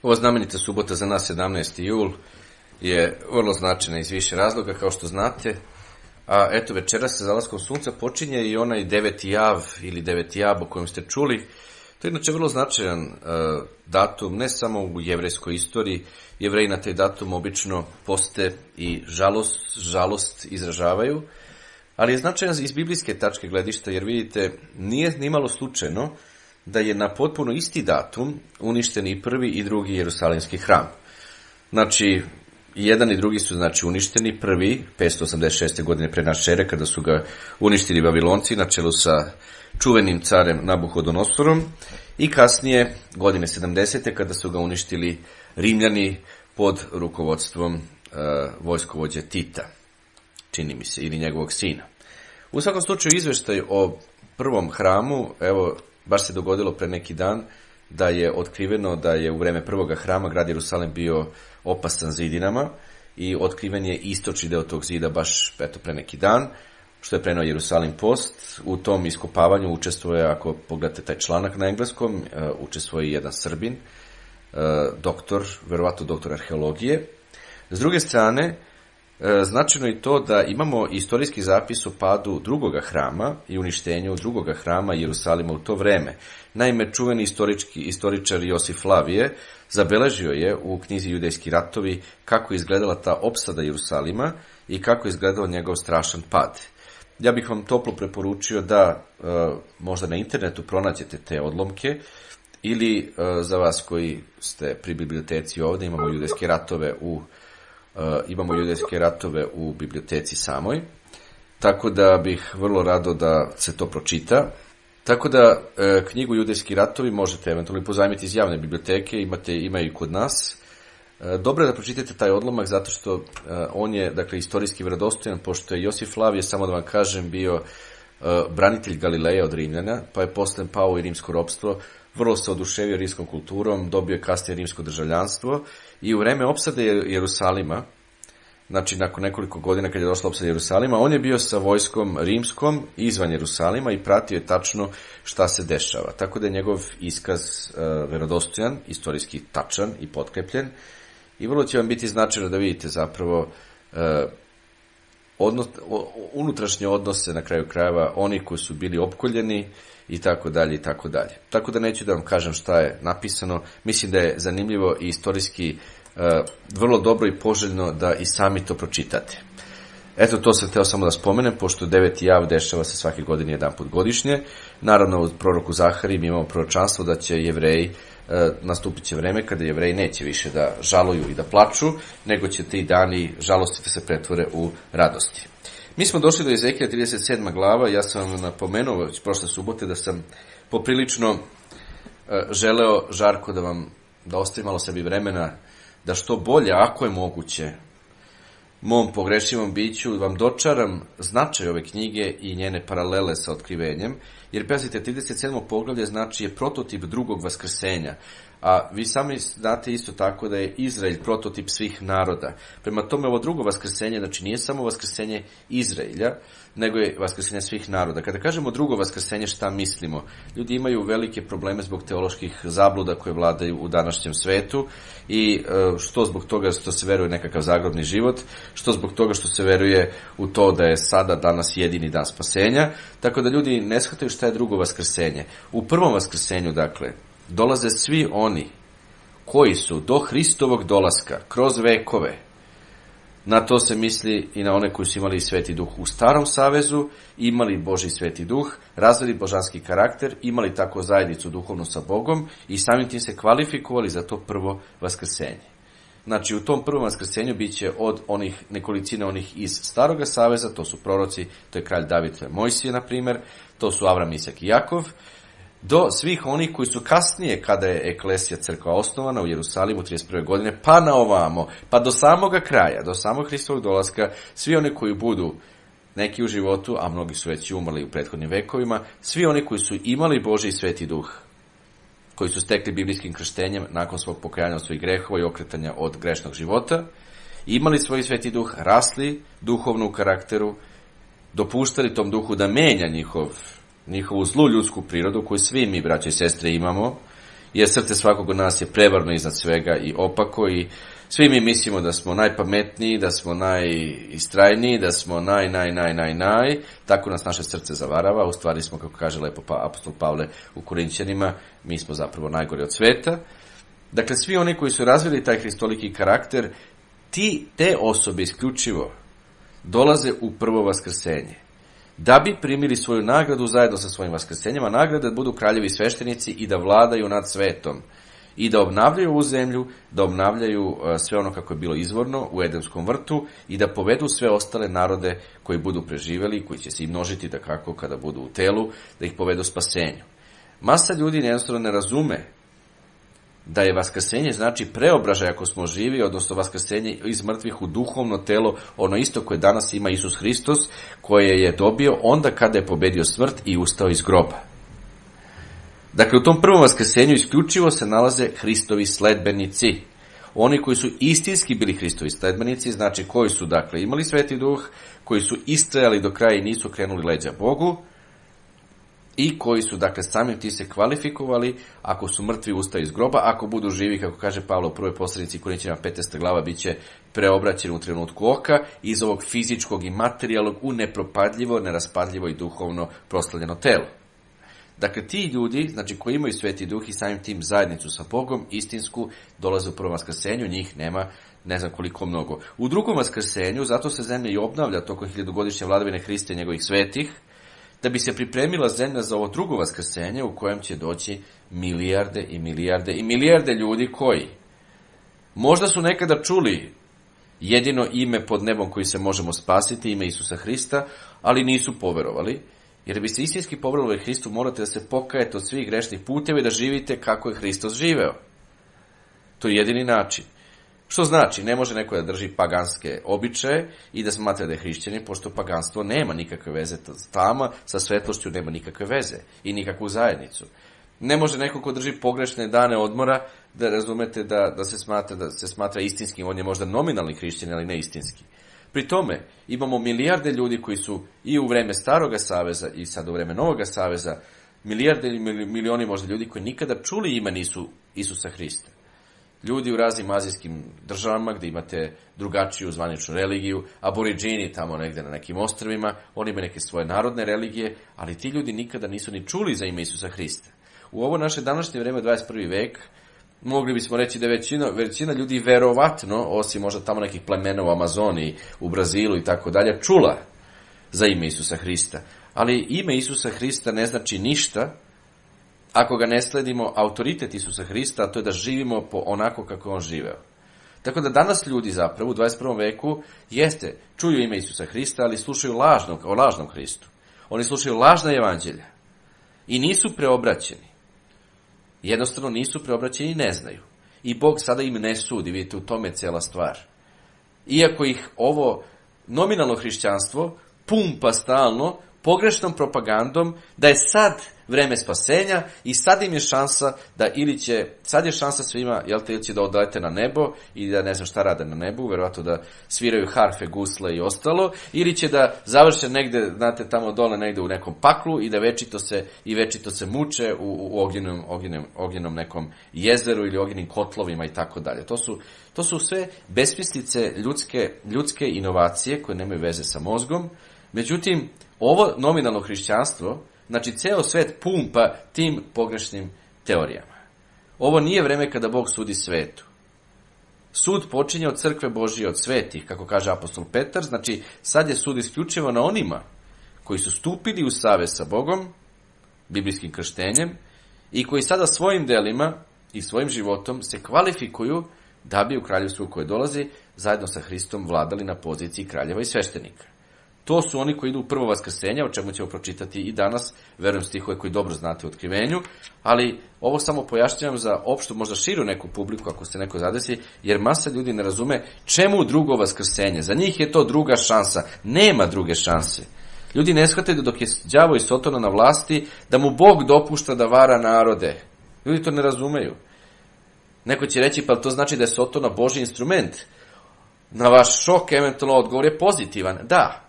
Ova znamenita subota za nas, 17. jul, je vrlo značajna iz više razloga, kao što znate. A eto, večeras sa zalaskom sunca počinje i onaj 9. jav ili 9. jab o kojem ste čuli. To je inače vrlo značajan datum, ne samo u jevrejskoj istoriji. Jevreji na taj datum obično poste i žalost izražavaju, ali je značajan iz biblijske tačke gledišta, jer vidite, nije nimalo slučajno da je na potpuno isti datum uništen i prvi i drugi Jerusalimski hram. Znači, jedan i drugi su uništeni, prvi 586. godine pre naše ere, kada su ga uništili Vavilonci na čelu sa čuvenim carem Nabuhodonosorom, i kasnije godine 70. kada su ga uništili Rimljani pod rukovodstvom vojskovođe Tita, čini mi se, ili njegovog sina. U svakom slučaju, izveštaj o prvom hramu, evo, baš se dogodilo pre neki dan da je otkriveno da je u vreme prvoga hrama grad Jerusalim bio opasan zidinama i otkriven je istočni deo tog zida baš pre neki dan, što je preneo Jerusalim Post. U tom iskopavanju učestvuje, ako pogledate taj članak na engleskom, učestvuje jedan Srbin, verovatno doktor arheologije. S druge strane, značajno je to da imamo istorijski zapis o padu drugoga hrama i uništenju drugoga hrama Jerusalima u to vreme. Naime, čuveni istoričar Josif Flavije zabeležio je u knjizi Judejski ratovi kako je izgledala ta opsada Jerusalima i kako je izgledao njegov strašan pad. Ja bih vam toplo preporučio da možda na internetu pronađete te odlomke, ili za vas koji ste pri biblioteci ovde, imamo judejske ratove u biblioteci samoj, tako da bih vrlo rado da se to pročita. Tako da knjigu Judejski ratovi možete eventualno pozajmiti iz javne biblioteke, ima i kod nas. Dobro je da pročitate taj odlomak, zato što on je, dakle, istorijski vjerodostojan, pošto je Josif Flavije, samo da vam kažem, bio branitelj Galileja od Rimljana, pa je posle pao i rimsko ropstvo, vrlo se oduševio rimskom kulturom, dobio je kasnije rimsko državljanstvo i u vreme opsade Jerusalima, znači nakon nekoliko godina kad je došla opsada Jerusalima, on je bio sa vojskom rimskom izvan Jerusalima i pratio je tačno šta se dešava. Tako da je njegov iskaz verodostojan, istorijski tačan i potkrepljen, i vrlo će vam biti značajno da vidite zapravo unutrašnje odnose, na kraju krajeva, oni koji su bili opkoljeni i tako dalje i tako dalje. Tako da neću da vam kažem šta je napisano, mislim da je zanimljivo i istorijski vrlo dobro i poželjno da i sami to pročitate. Eto, to sam hteo samo da spomenem, pošto 9. jav dešava se svake godine jedan put godišnje. Naravno, u proroku Zahariji mi imamo proročanstvo da će Jevreji, nastupit će vreme kada Jevreji neće više da žaluju i da plaču, nego će ti dani žalosti da se pretvore u radosti. Mi smo došli do Ezekija 37. glava, ja sam vam napomenuo već prošle subote da sam poprilično želeo, Žarko, da ostavim malo sebi vremena, da što bolje, ako je moguće, mom pogrešivom biću vam dočaram značaj ove knjige i njene paralele sa otkrivenjem, jer pazite, 37. poglavlje znači je prototip drugog vaskrsenja, a vi sami znate isto tako da je Izrael prototip svih naroda. Prema tome, ovo drugo vaskrsenje, znači nije samo vaskrsenje Izraelja, nego je vaskrsenje svih naroda. Kada kažemo drugo vaskrsenje, šta mislimo? Ljudi imaju velike probleme zbog teoloških zabluda koje vladaju u današnjem svetu, i što zbog toga što se veruje nekakav zagrobni život, što zbog toga što se veruje u to da je sada danas jedini dan spasenja, tako da ljudi ne shvataju šta je drugo vaskrsenje. U prvom vaskrsenju, dakle, dolaze svi oni koji su do Hristovog dolaska, kroz vekove, na to se misli i na one koji su imali Sveti Duh u Starom savezu, imali Božji Sveti Duh, razvili božanski karakter, imali tako zajednicu duhovnu sa Bogom i samim tim se kvalifikovali za to prvo vaskrsenje. Znači, u tom prvom vaskrsenju bit će od nekolicine onih iz Staroga saveza, to su proroci, to je kralj David, Mojsije, na primer, to su Avram, Isak i Jakov, do svih onih koji su kasnije, kada je Eklesija, crkva, osnovana u Jerusalimu 31. godine, pa na ovamo, pa do samoga kraja, do samog Hristovog dolaska, svi oni koji budu neki u životu, a mnogi su već umrli u prethodnim vekovima, svi oni koji su imali Božji Sveti Duh, koji su stekli biblijskim krštenjem nakon svog pokajanja od svojih grehova i okretanja od grešnog života, imali svoj Sveti Duh, rasli duhovno u karakteru, dopuštali tom duhu da menja njihovu zlu ljudsku prirodu koju svi mi, braće i sestre, imamo, jer srce svakog od nas je prevarno iznad svega i opako i svi mi mislimo da smo najpametniji, da smo najistrajniji, da smo naj, tako nas naše srce zavarava, u stvari smo, kako kaže lepo apostol Pavle u Korinćanima, mi smo zapravo najgori od sveta. Dakle, svi oni koji su razvili taj hristoliki karakter, te osobe isključivo dolaze u prvo vaskrsenje, da bi primili svoju nagradu zajedno sa svojim vaskrsenjima, nagrade da budu kraljevi sveštenici i da vladaju nad svetom i da obnavljaju ovu zemlju, da obnavljaju sve ono kako je bilo izvorno u Edenskom vrtu i da povedu sve ostale narode koji budu preživeli, koji će se i množiti takako kada budu u telu, da ih povedu spasenju. Masa ljudi jednostavno ne razume da je vaskrsenje znači preobražaj ako smo živi, odnosno vaskrsenje iz mrtvih u duhovno telo, ono isto koje danas ima Isus Hristos, koje je dobio onda kada je pobedio smrt i ustao iz groba. Dakle, u tom prvom vaskrsenju isključivo se nalaze Hristovi sledbenici. Oni koji su istinski bili Hristovi sledbenici, znači koji su, dakle, imali Sveti Duh, koji su istrajali do kraja i nisu krenuli leđa Bogu, i koji su, dakle, samim ti se kvalifikovali, ako su mrtvi ustaju iz groba, ako budu živi, kako kaže Pavlo u prvoj poslanici Korinćanima 15. glava, bit će preobraćeni u trenutku oka iz ovog fizičkog i materijalnog u nepropadljivo, neraspadljivo i duhovno proslavljeno telo. Dakle, ti ljudi, znači koji imaju Sveti Duh i samim tim zajednicu sa Bogom, istinsku, dolaze u prvom vaskrsenju, njih nema ne znam koliko mnogo. U drugom vaskrsenju, zato se zemlja i obnavlja tokom 1000-godišnje vladavine Hrista i njegovih svetih, da bi se pripremila zemlja za ovo drugo vaskrsenje u kojem će doći milijarde i milijarde i milijarde ljudi koji možda su nekada čuli jedino ime pod nebom koji se možemo spasiti, ime Isusa Hrista, ali nisu poverovali. Jer bi se istinski poverovali Hristu, morate da se pokajete od svih grešnih puteva i da živite kako je Hristos živeo. To je jedini način. Što znači, ne može neko da drži paganske običaje i da smatra da je hrišćanin, pošto paganstvo nema nikakve veze, tama sa svetlošću nema nikakve veze i nikakvu zajednicu. Ne može neko ko drži pogrešne dane odmora da razumete da se smatra istinskim, on je možda nominalni hrišćanin, ali ne istinski. Pri tome imamo milijarde ljudi koji su i u vreme Staroga saveza i sad u vreme Novoga saveza, milijarde ili milioni možda ljudi koji nikada čuli ime nisu Isusa Hrista. Ljudi u raznim azijskim državama gdje imate drugačiju zvaničnu religiju, aboriđini tamo negdje na nekim ostrvima, oni imaju neke svoje narodne religije, ali ti ljudi nikada nisu ni čuli za ime Isusa Hrista. U ovo naše današnje vreme, 21. vek, mogli bismo reći da je većina ljudi verovatno, osim možda tamo nekih plemena u Amazoniji, u Brazilu i tako dalje, čula za ime Isusa Hrista. Ali ime Isusa Hrista ne znači ništa ako ga ne sledimo autoritet Isusa Hrista, a to je da živimo po onako kako je on živeo. Tako da danas ljudi zapravo u 21. veku čuju ime Isusa Hrista, ali slušaju o lažnom Hristu. Oni slušaju lažna evanđelja i nisu preobraćeni. Jednostavno nisu preobraćeni i ne znaju. I Bog sada im ne sudi, vidite, u tome je cijela stvar. Iako ih ovo nominalno hrišćanstvo pumpa stalno pogrešnom propagandom da je sad vreme spasenja i sad im je šansa sad je šansa svima, ili će da odlete na nebo i da ne znam šta rade na nebu, verovatno da sviraju harfe, gusle i ostalo, ili će da završe negde, znate, tamo dole negde u nekom paklu i da večito se muče u ognjenom nekom jezeru ili ognjenim kotlovima i tako dalje. To su sve besmislice ljudske inovacije koje nemaju veze sa mozgom. Međutim, ovo nominalno hrišćanstvo, znači ceo svet pumpa tim pogrešnim teorijama. Ovo nije vreme kada Bog sudi svetu. Sud počinje od crkve Božije, od svetih, kako kaže apostol Petar, znači sad je sud isključivo na onima koji su stupili u savez sa Bogom, biblijskim krštenjem, i koji sada svojim delima i svojim životom se kvalifikuju da bi u kraljevstvu koje dolazi zajedno sa Hristom vladali na poziciji kraljeva i sveštenika. To su oni koji idu u prvo vaskrsenje, o čemu ćemo pročitati i danas, verujem stihove koji dobro znate u Otkrivenju, ali ovo samo pojašnjavam za opštu, možda širu neku publiku ako se neko zadesi, jer masa ljudi ne razume čemu drugo vaskrsenje. Za njih je to druga šansa. Nema druge šanse. Ljudi ne shvataju da dok je đavo i Sotona na vlasti, da mu Bog dopušta da vara narode. Ljudi to ne razumeju. Neko će reći, pa to znači da je Sotona Božji instrument. Na vaš šok, eventualno odgovor je pozitivan. Da.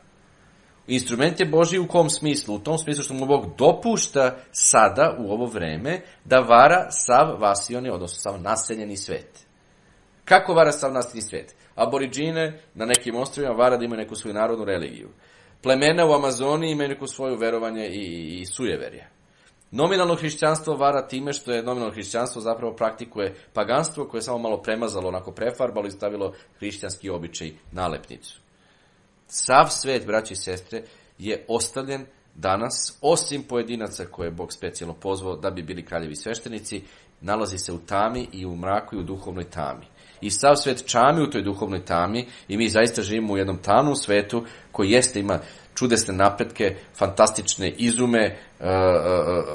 Instrument je Božji u kom smislu? U tom smislu što mu Bog dopušta sada, u ovo vreme, da vara sav vasioni, odnosno sav naseljeni svet. Kako vara sav naseljeni svet? Aboriđine na nekim ostrvima vara da imaju neku svoju narodnu religiju. Plemena u Amazoniji imaju neku svoju verovanje i sujeverje. Nominalno hrišćanstvo vara time što je nominalno hrišćanstvo zapravo praktikuje paganstvo koje je samo malo premazalo, onako prefarbalo i stavilo hrišćanski običaj nalepnicu. Sav svet, braći i sestre, je ostavljen danas, osim pojedinaca koje je Bog specijalno pozvao da bi bili kraljevi sveštenici, nalazi se u tami i u mraku i u duhovnoj tami. I sav svet čami u toj duhovnoj tami i mi zaista živimo u jednom tamnom svetu koji ima čudesne napretke, fantastične izume,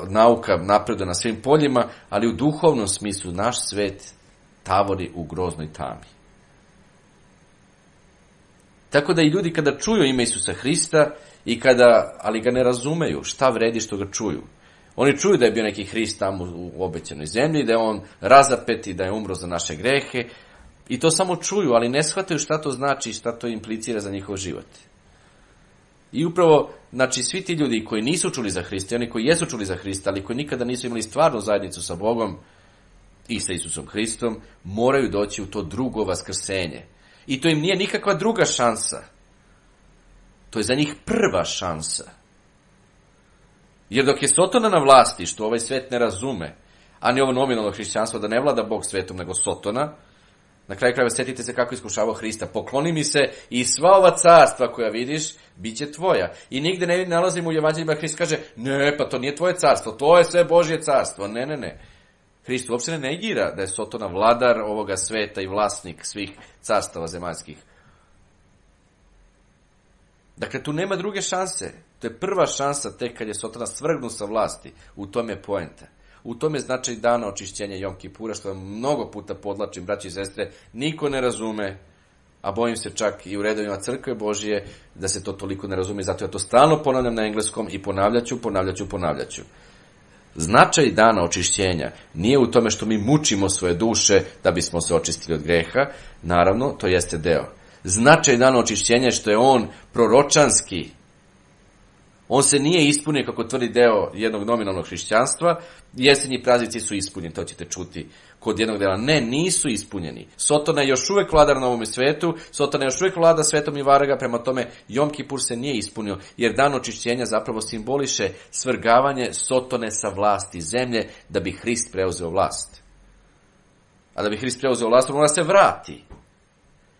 nauka napreduje na svim poljima, ali u duhovnom smislu naš svet tavori u groznoj tami. Tako da i ljudi kada čuju ime Isusa Hrista, ali ga ne razumeju, šta vredi što ga čuju. Oni čuju da je bio neki Hrist tamo u obećanoj zemlji, da je on razapet i da je umro za naše grehe, i to samo čuju, ali ne shvataju šta to znači i šta to implicira za njihov život. I upravo, znači, svi ti ljudi koji nisu čuli za Hrista, oni koji jesu čuli za Hrista, ali koji nikada nisu imali stvarnu zajednicu sa Bogom i sa Isusom Hristom, moraju doći u to drugo vaskrsenje. I to im nije nikakva druga šansa. To je za njih prva šansa. Jer dok je Sotona na vlasti, što ovaj svet ne razume, a ni ovo nominalno hrišćanstvo da ne vlada Bog svetom, nego Sotona, na kraju krajeva setite se kako iskušavao Hrista. Pokloni mi se i sva ova carstva koja vidiš, bit će tvoja. I nigde ne nalazimo u evanđeljima Hrist kaže, ne, pa to nije tvoje carstvo, to je sve Božje carstvo. Ne. Hrist uopšte ne negira da je Sotona vladar ovoga sveta i vlasnik svih carstava zemaljskih. Dakle, tu nema druge šanse. To je prva šansa tek kad je Sotona svrgnut sa vlasti. U tome je poenta. U tome je značaj dana očišćenja Jom Kipura, što vam mnogo puta podlačim, braći i sestre, niko ne razume, a bojim se čak i u redovima crkve Božije da se to toliko ne razume, zato ja to stalno ponavljam na engleskom i ponavljaću. Značaj dana očišćenja nije u tome što mi mučimo svoje duše da bismo se očistili od greha, naravno, to jeste deo. Značaj dana očišćenja je što je on proročanski. On se nije ispunio, kako tvrdi deo jednog nominalnog hrišćanstva. Jesenji praznici su ispunjeni, to ćete čuti kod jednog dela. Ne, nisu ispunjeni. Sotona je još uvek vladar na ovom svetu, Sotona je još uvek vlada svetom i vara ga, prema tome Jom Kipur se nije ispunio, jer dan očišćenja zapravo simboliše svrgavanje Sotone sa vlasti zemlje, da bi Hrist preuzeo vlast. A da bi Hrist preuzeo vlast, on mora se vrati.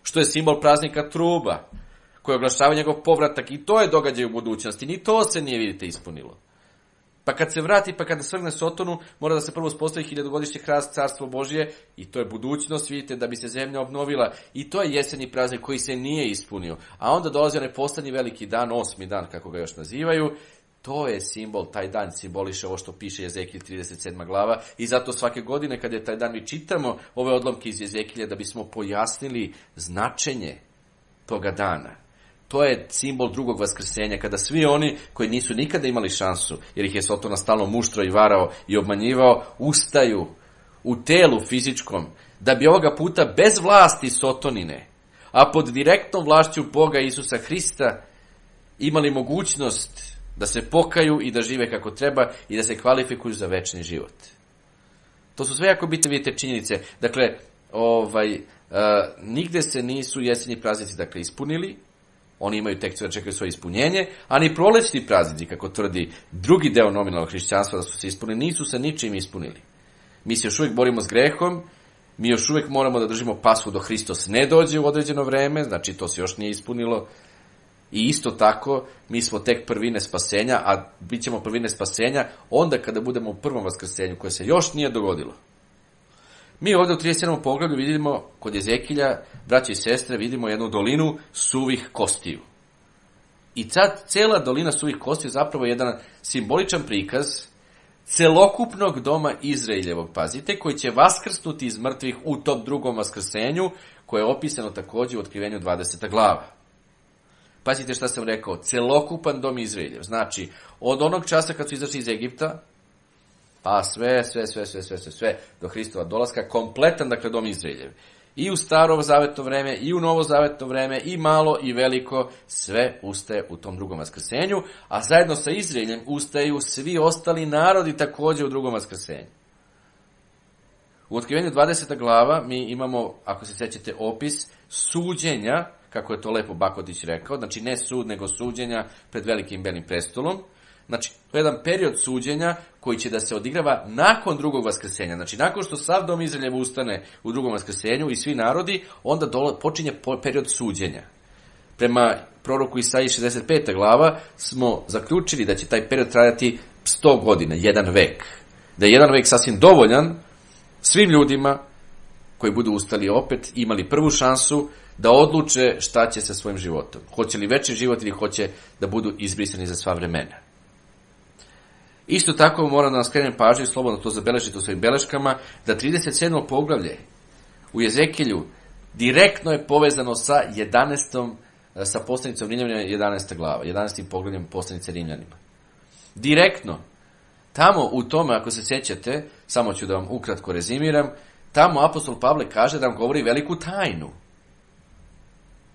Što je simbol praznika truba, koje oglašava njegov povratak, i to je događaj u budućnosti, ni to se nije, vidite, ispunilo. Pa kad se vrati, pa kada svrgne Sotonu, mora da se prvo uspostavi 1000-godišnje hrast carstvo Božje, i to je budućnost, vidite, da bi se zemlja obnovila, i to je jesenji praznik koji se nije ispunio. A onda dolazi onaj poslednji veliki dan, 8. dan, kako ga još nazivaju, to je simbol, taj dan simboliše ovo što piše Ezekilj 37. glava, i zato svake godine kad je taj dan mi čitamo ove odlomke iz Ezekilja da bismo pojasnili značenje toga dana. To je simbol drugog vaskrsenja, kada svi oni koji nisu nikada imali šansu, jer ih je Sotona stalno muštro i varao i obmanjivao, ustaju u telu fizičkom, da bi ovoga puta bez vlasti Sotonine, a pod direktnom vlašću Boga Isusa Hrista, imali mogućnost da se pokaju i da žive kako treba i da se kvalifikuju za večni život. To su sve jako bitne, vidite, činjenice. Dakle, nigde se nisu jesenji praznici ispunili, oni imaju tek da čekaju svoje ispunjenje, a ni prolećni praznici, kako tvrdi drugi deo nominalnog hrišćanstva da su se ispunili, nisu se ničim ispunili. Mi se još uvijek borimo s grehom, mi još uvijek moramo da držimo pasku dok Hristos ne dođe u određeno vreme, znači to se još nije ispunilo. I isto tako, mi smo tek prvine spasenja, a bit ćemo prvine spasenja onda kada budemo u prvom vaskrsenju, koje se još nije dogodilo. Mi ovdje u 37. poglavlju vidimo, kod Ezekilja, braće i sestre, vidimo jednu dolinu suvih kostiju. I sad cela dolina suvih kostiju zapravo je jedan simboličan prikaz celokupnog doma Izraeljevog, pazite, koji će vaskrsnuti iz mrtvih u tom drugom vaskrsenju, koje je opisano također u Otkrivenju 20. glava. Pazite šta sam rekao, celokupan dom Izraeljev. Znači, od onog časa kad su izašli iz Egipta, pa sve do Hristova dolaska, kompletan, dakle, dom Izraeljev. I u staro zavetno vreme, i u novo zavetno vreme, i malo i veliko, sve ustaje u tom drugom vaskrsenju, a zajedno sa Izraeljem ustaju svi ostali narodi također u drugom vaskrsenju. U Otkrivenju 20. glava mi imamo, ako se sjećate, opis suđenja, kako je to lepo Bakotić rekao, znači ne sud, nego suđenja pred velikim belim prestolom. Znači, to je jedan period suđenja koji će da se odigrava nakon drugog vaskrsenja. Znači, nakon što sav dom Izraeljev ustane u drugom vaskrsenju i svi narodi, onda počinje period suđenja. Prema proroku Isaiji 65. glava smo zaključili da će taj period trajati 100 godina, 1 vek. Da je 1 vek sasvim dovoljan svim ljudima koji budu ustali opet, imali prvu šansu da odluče šta će sa svojim životom. Hoće li večni život ili hoće da budu izbrisani za sva vremena. Isto tako moram da vam skrenem pažnju, slobodno to zabeležite u svojim beleškama, da 37. poglavlje u Jezekilju direktno je povezano sa 11. sa poslanicom Rimljanima 11. glava, 11. poglavljem poslanice Rimljanima. Direktno. Tamo u tome, ako se sjećate, samo ću da vam ukratko rezimiram, tamo apostol Pavle kaže da nam govori veliku tajnu.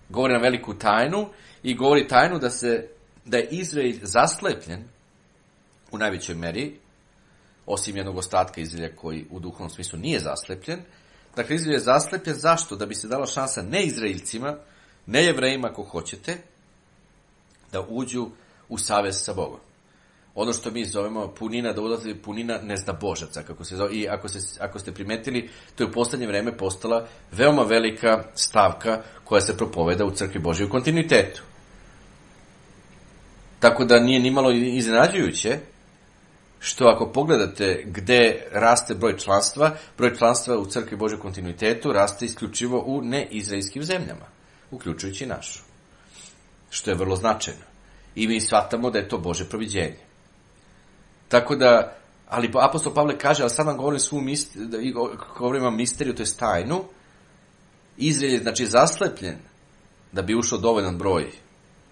Govori nam veliku tajnu i govori tajnu da je Izrael zaslepljen u najvećoj meri, osim jednog ostatka Izraelja koji u duhovnom smislu nije zaslepljen. Dakle, Izrael je zaslepljen zašto? Da bi se dala šansa ne Izraelcima, ne Jevrejima ako hoćete, da uđu u savez sa Bogom. Ono što mi zovemo punina, da ulazi punina nezdabožaca, kako se zove. I ako ste primetili, to je u posljednje vreme postala veoma velika stavka koja se propoveda u crkvi Božje u kontinuitetu. Tako da nije nimalo iznenađujuće što ako pogledate gde raste broj članstva u crkvi Božje u kontinuitetu raste isključivo u neizraelskim zemljama, uključujući našu. Što je vrlo značajno. I mi shvatamo da je to Božje proviđenje. Tako da, ali apostol Pavle kaže, ali sad vam govorim vam misteriju, to je tajnu. Izrael je znači zaslepljen da bi ušao dovoljan broj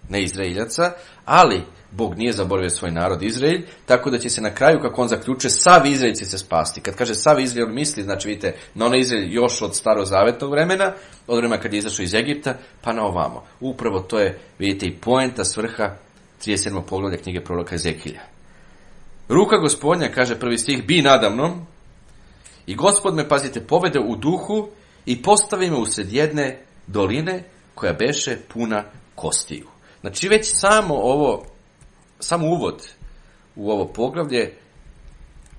neizraeljaca, ali Bog nije zaboravio svoj narod Izrael, tako da će se na kraju, kako on zaključuje, sav Izrael će se spasti. Kad kaže sav Izrael misli, znači vidite, na onaj Izrael još od starozavetnog vremena, od vremena kad je izašao iz Egipta, pa na ovamo. Upravo to je, vidite, i poenta, svrha 37. poglavlja knjige proroka Ezekilja. Ruka Gospodnja, kaže prvi stih, bi nadamnom, i Gospod me, pazite, povede u duhu i postavi me usred jedne doline koja beše puna kostiju. Znači već samo uvod u ovo poglavlje,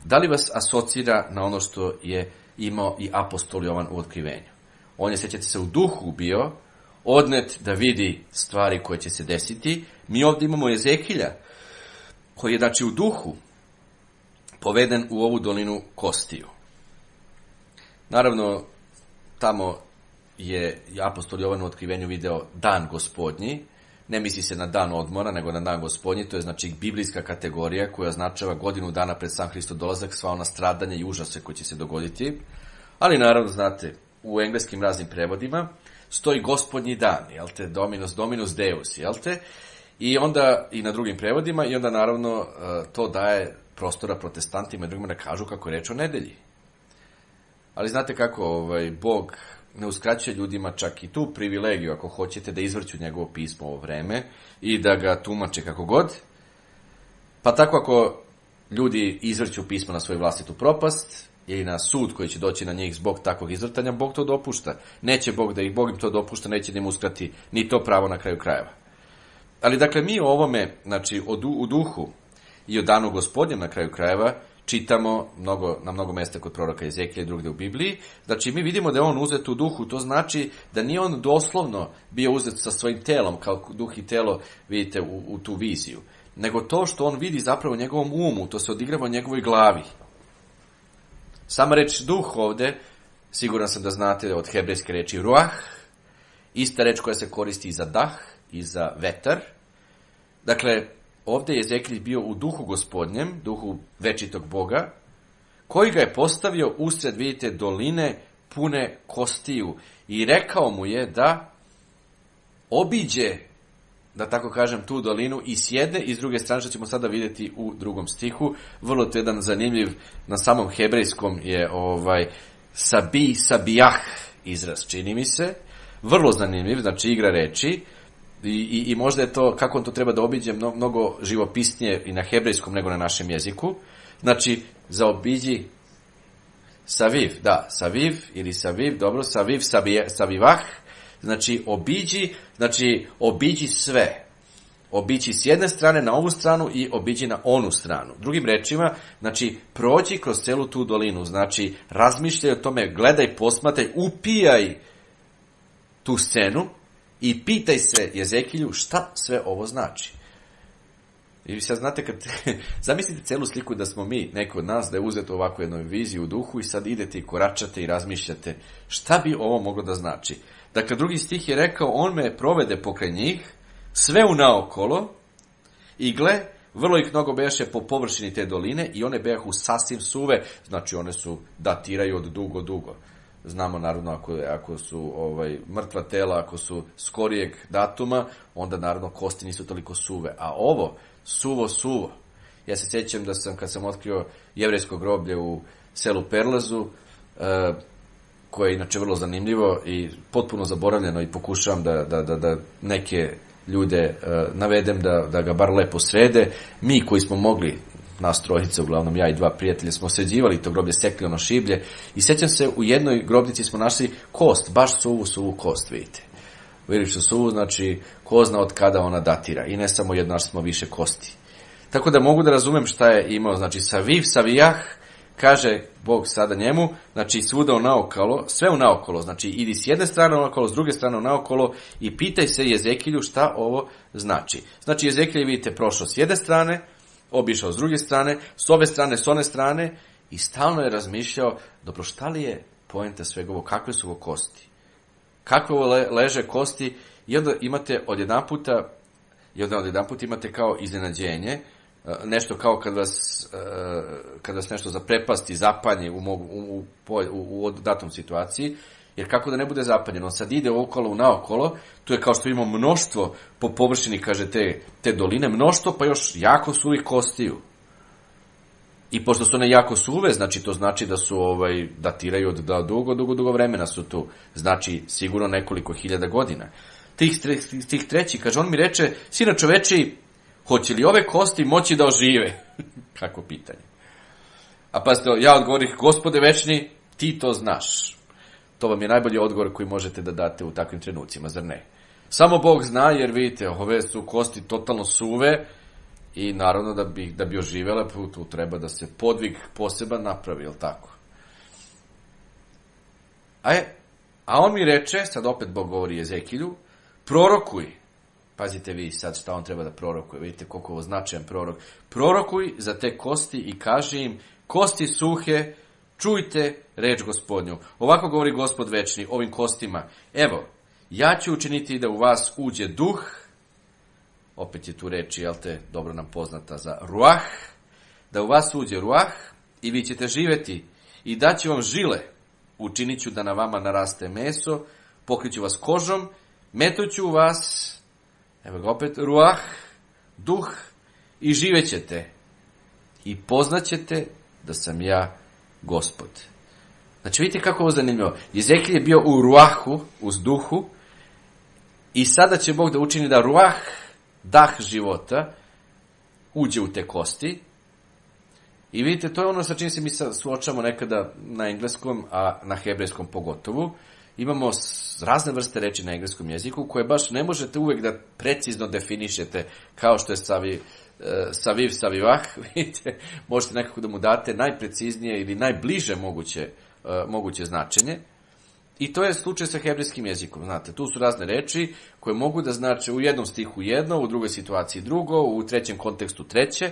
da li vas asocira na ono što je imao i apostol Jovan u otkrivenju? On je, sjećate se, u duhu bio odnet da vidi stvari koje će se desiti. Mi ovdje imamo Ezekilja, koji je, znači, u duhu poveden u ovu dolinu kostiju. Naravno, tamo je apostol Jovan u otkrivenju video dan Gospodnji. Ne misli se na dan odmora, nego na dan Gospodnji. To je, znači, biblijska kategorija koja označava godinu dana pred sam Hristov dolazak, sva ona stradanja i užase koji će se dogoditi. Ali, naravno, znate, u engleskim raznim prevodima stoji Gospodnji dan, jel te, Dominus Deus, jel te, i onda i na drugim prevodima, i onda, naravno, to daje prostora protestantima i drugima da kažu kako je reč o nedelji. Ali znate kako, Bog ne uskraćuje ljudima čak i tu privilegiju, ako hoćete, da izvrću njegovo pismo ovo vreme i da ga tumače kako god. Pa tako ako ljudi izvrću pismo na svoju vlastitu propast ili na sud koji će doći na njih zbog takvog izvrtanja, Bog to dopušta. Neće Bog da ih Bog im to dopušta, neće da im uskrati ni to pravo na kraju krajeva. Ali dakle mi o ovome, znači u duhu i o danu Gospodnjem na kraju krajeva, čitamo na mnogo mjesta kod proroka Ezekilja i drugdje u Bibliji. Znači, mi vidimo da je on uzet u duhu. To znači da nije on doslovno bio uzet sa svojim telom, kao duh i telo vidite u tu viziju. Nego to što on vidi zapravo u njegovom umu, to se odigrava u njegovoj glavi. Sama reč duh ovdje, siguran sam da znate od hebrejske reči ruah, ista reč koja se koristi i za dah, i za vetar. Dakle, ovdje je Ezekilj bio u duhu Gospodnjem, duhu večitog Boga, koji ga je postavio usred, vidite, doline pune kostiju. I rekao mu je da obiđe, da tako kažem, tu dolinu i s jedne i s druge strane, što ćemo sada vidjeti u drugom stihu. Vrlo to jedan zanimljiv, na samom hebrejskom je sabijah izraz, čini mi se, vrlo zanimljiv, znači igra reči, i možda je to, kako on to treba da obiđe, mnogo živopisnije i na hebrejskom nego na našem jeziku. Znači, zaobiđi saviv, da, saviv ili saviv, dobro, saviv, savivah, znači obiđi sve. Obiđi s jedne strane na ovu stranu i obiđi na onu stranu. Drugim rečima, znači, prođi kroz celu tu dolinu, znači, razmišljaj o tome, gledaj, posmatraj, upijaj tu scenu i pitaj se Jezekilju šta sve ovo znači. I sad znate, zamislite celu sliku da smo mi, neko od nas, da je uzeto ovako jednoj viziji u duhu i sad idete i koračate i razmišljate šta bi ovo moglo da znači. Dakle, drugi stih je rekao, on me provede pokraj njih, sve unaokolo, i gle, vrlo ih mnogo bejaše po površini te doline i one bejahu sasvim suve, znači one su datiraju od dugo. Znamo naravno ako su mrtva tela, ako su skorijeg datuma, onda naravno kosti nisu toliko suve. A ovo, suvo. Ja se sjećam da kad sam otkrio jevrejsko groblje u selu Perlazu, koje je inače vrlo zanimljivo i potpuno zaboravljeno, i pokušavam da neke ljude navedem da ga bar lepo srede. Mi koji smo mogli, nas trojica, uglavnom ja i dva prijatelja, smo sređivali to groblje, sekli ono šiblje, i sjećam se, u jednoj grobnici smo našli kost, baš suvu kost, vidite. Prilično suvu, znači ko zna od kada ona datira, i ne samo jedno, smo više kosti. Tako da mogu da razumem šta je imao, znači saviv, savijah, kaže Bog sada njemu, znači svuda unaokolo, sve unaokolo, znači idi s jedne strane unaokolo, s druge strane unaokolo i pitaj se Jezekilju šta ovo znači. Znači Jezekilj, vidite, prošao s jedne strane, obišao s druge strane, s ove strane, s one strane, i stalno je razmišljao, dobro, šta li je poenta svega ovo, kakve su ovo kosti? Kakve ovo leže kosti? I onda imate odjedanput imate kao iznenađenje, nešto kao kad vas nešto zaprepasti, zapanje u datom situaciji, jer kako da ne bude zapanjeno, on sad ide okolo naokolo, tu je kao što imamo mnoštvo po površini, kaže, te doline, mnoštvo, pa još jako suvih kostiju. I pošto su one jako suve, znači to znači da su datiraju od dugo vremena su tu, znači sigurno nekoliko hiljada godina. Tih treći, kaže, on mi reče, sine čoveči, hoće li ove kosti moći da ožive? Kako pitanje. A pazite, ja odgovorih, Gospode večni, ti to znaš. To vam je najbolji odgovor koji možete da date u takvim trenucima, zar ne? Samo Bog zna, jer vidite, ove su kosti totalno suve i naravno da bi oživjela, tu treba da se podvig poseban napravi, jel tako? A on mi reče, sad opet Bog govori Jezekilju, prorokuj. Pazite vi sad šta on treba da prorokuje, vidite koliko ovo značajan prorok. Prorokuj za te kosti i kaži im, kosti suhe, čujte reč Gospodnju. Ovako govori Gospod večni ovim kostima. Evo, ja ću učiniti da u vas uđe duh, opet je tu reč, jel te, dobro nam poznata za ruah, da u vas uđe ruah i vi ćete živeti i daću vam žile, učinit ću da na vama naraste meso, pokriću vas kožom, metuću u vas, evo ga opet, ruah, duh, i živećete i poznaćete da sam ja Gospod. Znači vidite kako ovo zanimljivo. Jezekilj je bio u ruahu, uz duhu, i sada će Bog da učini da ruah, dah života, uđe u te kosti. I vidite, to je ono sa čim se mi suočamo nekada na engleskom, a na hebrejskom pogotovo. Imamo razne vrste reči na engleskom jeziku koje baš ne možete uvek da precizno definišete, kao što je saviv, savivah, vidite, možete nekako da mu date najpreciznije ili najbliže moguće značenje. I to je slučaj sa hebrejskim jezikom, znate, tu su razne reči koje mogu da znače u jednom stihu jedno, u drugoj situaciji drugo, u trećem kontekstu treće,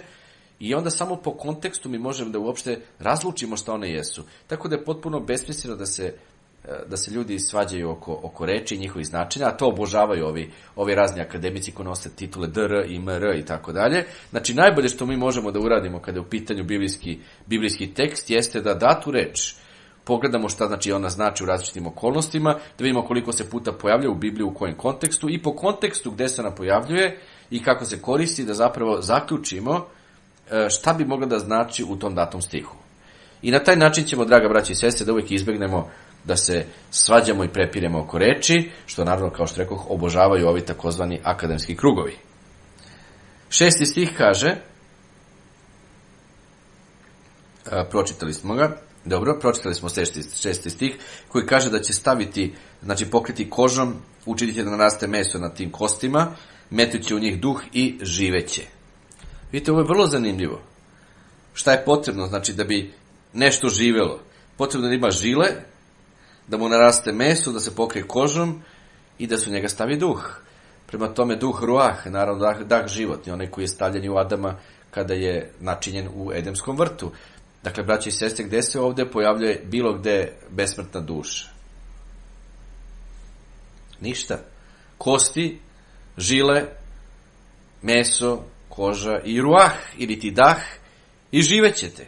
i onda samo po kontekstu mi možemo da uopšte razlučimo šta one jesu. Tako da je potpuno besmisleno da se ljudi svađaju oko reči i njihovih značenja, a to obožavaju ovi razni akademici koji nose titule DR i MR i tako dalje. Znači, najbolje što mi možemo da uradimo kada je u pitanju biblijski tekst jeste da datu reč pogledamo šta znači ona znači u različitim okolnostima, da vidimo koliko se puta pojavljuje u Bibliji, u kojem kontekstu, i po kontekstu gde se ona pojavljuje i kako se koristi, da zapravo zaključimo šta bi mogla da znači u tom datom stihu. I na taj način ćemo, draga braća i sestre, da uvijek izbegnemo da se svađamo i prepiremo oko reči, što naravno, kao što rekoh, obožavaju ovi takozvani akademski krugovi. 6. stih kaže, pročitali smo ga, dobro, pročitali smo 6. stih, koji kaže da će staviti, znači pokriti kožom, učiniti će da naraste meso na tim kostima, metući u njih duh i živeće. Vidite, ovo je vrlo zanimljivo. Šta je potrebno? Znači, da bi nešto živelo. Potrebno da ima žile, da mu naraste meso, da se pokrije kožom i da se u njega stavi duh. Prema tome, duh ruah, naravno dah životni, onaj koji je stavljen u Adama kada je načinjen u Edemskom vrtu. Dakle, braći i sestre, gde se ovde pojavljuje bilo gde besmrtna duša? Ništa. Kosti, žile, meso, koža i ruah, ili ti dah, i živećete.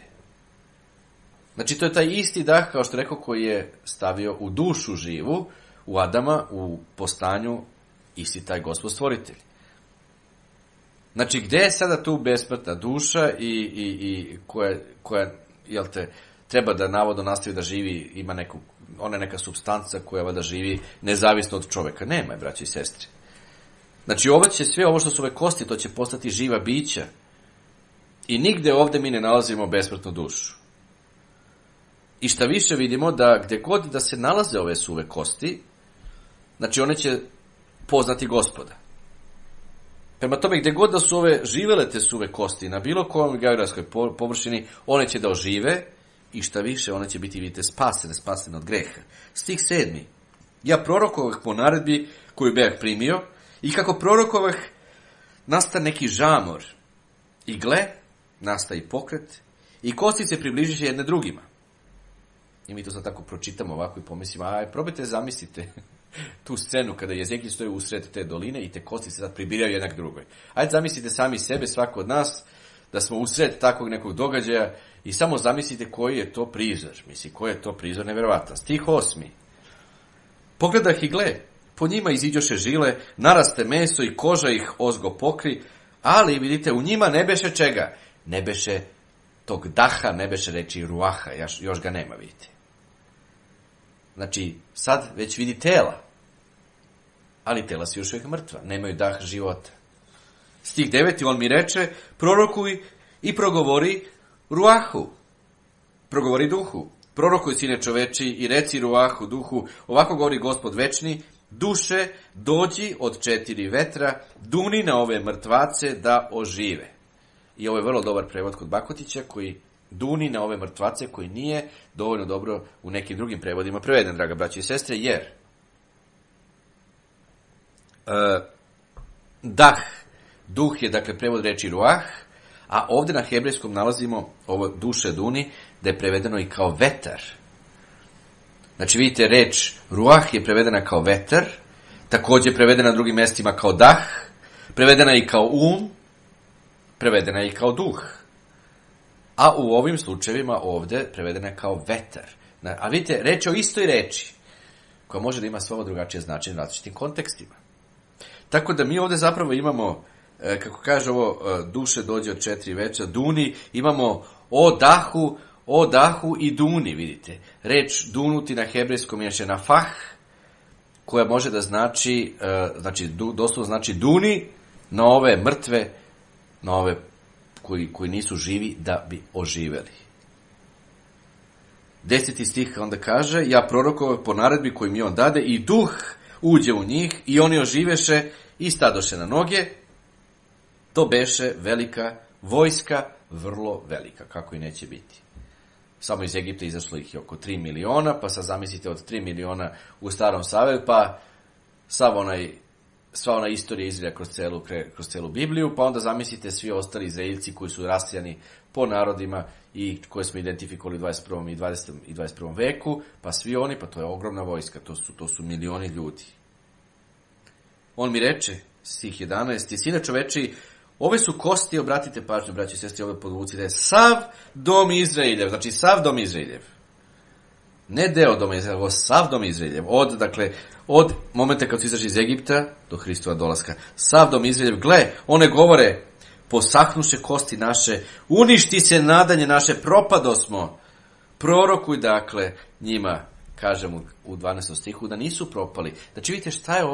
Znači, to je taj isti dah, kao što rekao, koji je stavio u dušu živu, u Adama, u postanju, isti taj Gospod stvoritelj. Znači, gde je sada tu besmrtna duša i koja jel te, treba da navodno nastavi da živi, ima ona neka supstanca koja da živi nezavisno od čoveka? Nema je, braći i sestri. Znači, sve ovo što su ove kosti, to će postati živa bića. I nigde ovde mi ne nalazimo besmrtnu dušu. I šta više vidimo da gde god da se nalaze ove suve kosti, znači one će poznati Gospoda. Prema tome, gde god da su ove živele te suve kosti na bilo kojom geografskoj površini, one će da ožive i šta više, one će biti, vidite, spasene od greha. Stih 7. Ja prorokovah po naredbi koju bih primio i kako prorokovah nastane neki žamor i gle, nastaje pokret i kosti se približiše jedne drugima. I mi to sad tako pročitamo ovako i pomislimo, probajte zamislite tu scenu kada Jezekil stoji usred te doline i te kosti se sad pribiraju jednak drugoj. Ajde zamislite sami sebe, svako od nas, da smo usred takvog nekog događaja i samo zamislite koji je to prizor. Koji je to prizor neverovatan. Stih 8. Pogledah i gle, po njima iziđoše žile, naraste meso i koža ih ozgo pokri, ali vidite, u njima ne beše čega? Ne beše tog daha, ne beše reči ruaha, još ga nema, vidite. Znači, sad već vidi tela, ali tela su još uvijek mrtva, nemaju dah života. Stih 9. On mi reče, prorokuj i progovori ruahu, progovori duhu, prorokuj sine čoveči i reci ruahu, duhu, ovako govori Gospod večni, duše, dođi od 4 vetra, duni na ove mrtvace da ožive. I ovo je vrlo dobar prevod kod Bakotića, koji duni na ove mrtvace, koji nije dovoljno dobro u nekim drugim prevodima preveden, draga braći i sestre, jer duh je, dakle, prevod reči ruah, a ovdje na hebrejskom nalazimo ovo duše duni, da je prevedeno i kao vetar. Znači, vidite, reč ruah je prevedena kao vetar, također je prevedena na drugim mjestima kao dah, prevedena je i kao prevedena je i kao duh. A u ovim slučajevima ovdje prevedena je kao vetar. A vidite, reč je o istoj reči, koja može da ima svoje drugačije značenje u različitim kontekstima. Tako da mi ovdje zapravo imamo, kako kaže ovo, duše dođe od 4 veća, duni, imamo o dahu i duni, vidite. Reč dunuti na hebrejskom je nafah, koja može da znači, doslovno znači duni na ove mrtve, na ove koji nisu živi da bi oživeli. 10. stih onda kaže, ja prorokovah po naredbi koju mi on dade i duh uđe u njih i oni oživeše i stadoše na noge. To beše velika vojska, vrlo velika, kako i neće biti. Samo iz Egipta izašlo ih je oko 3 miliona, pa sad zamislite od 3 miliona u Starom Savetu, pa sva ona istorija Izraela kroz celu Bibliju, pa onda zamislite svi ostali Izraeljci koji su rasijani po narodima i koje smo identifikovali u 21. i 21. veku, pa svi oni, pa to je ogromna vojska, to su milioni ljudi. On mi reče, stih 11, sine čoveči, ove su kosti, obratite pažnju, braći i sestri, ove podvuci, da je sav dom Izraeljev, znači sav dom Izraeljev. Ne deo doma Izraeljev, ovo sav dom Izraeljev. Od momenta kad su izašli iz Egipta do Hristova dolaska. Sav dom Izraeljev, gle, one govore, posahnuše kosti naše, uništi se nadanje naše, propadosmo. Prorokuj, dakle, njima, kažem u 12. stihu, da nisu propali. Znači vidite šta je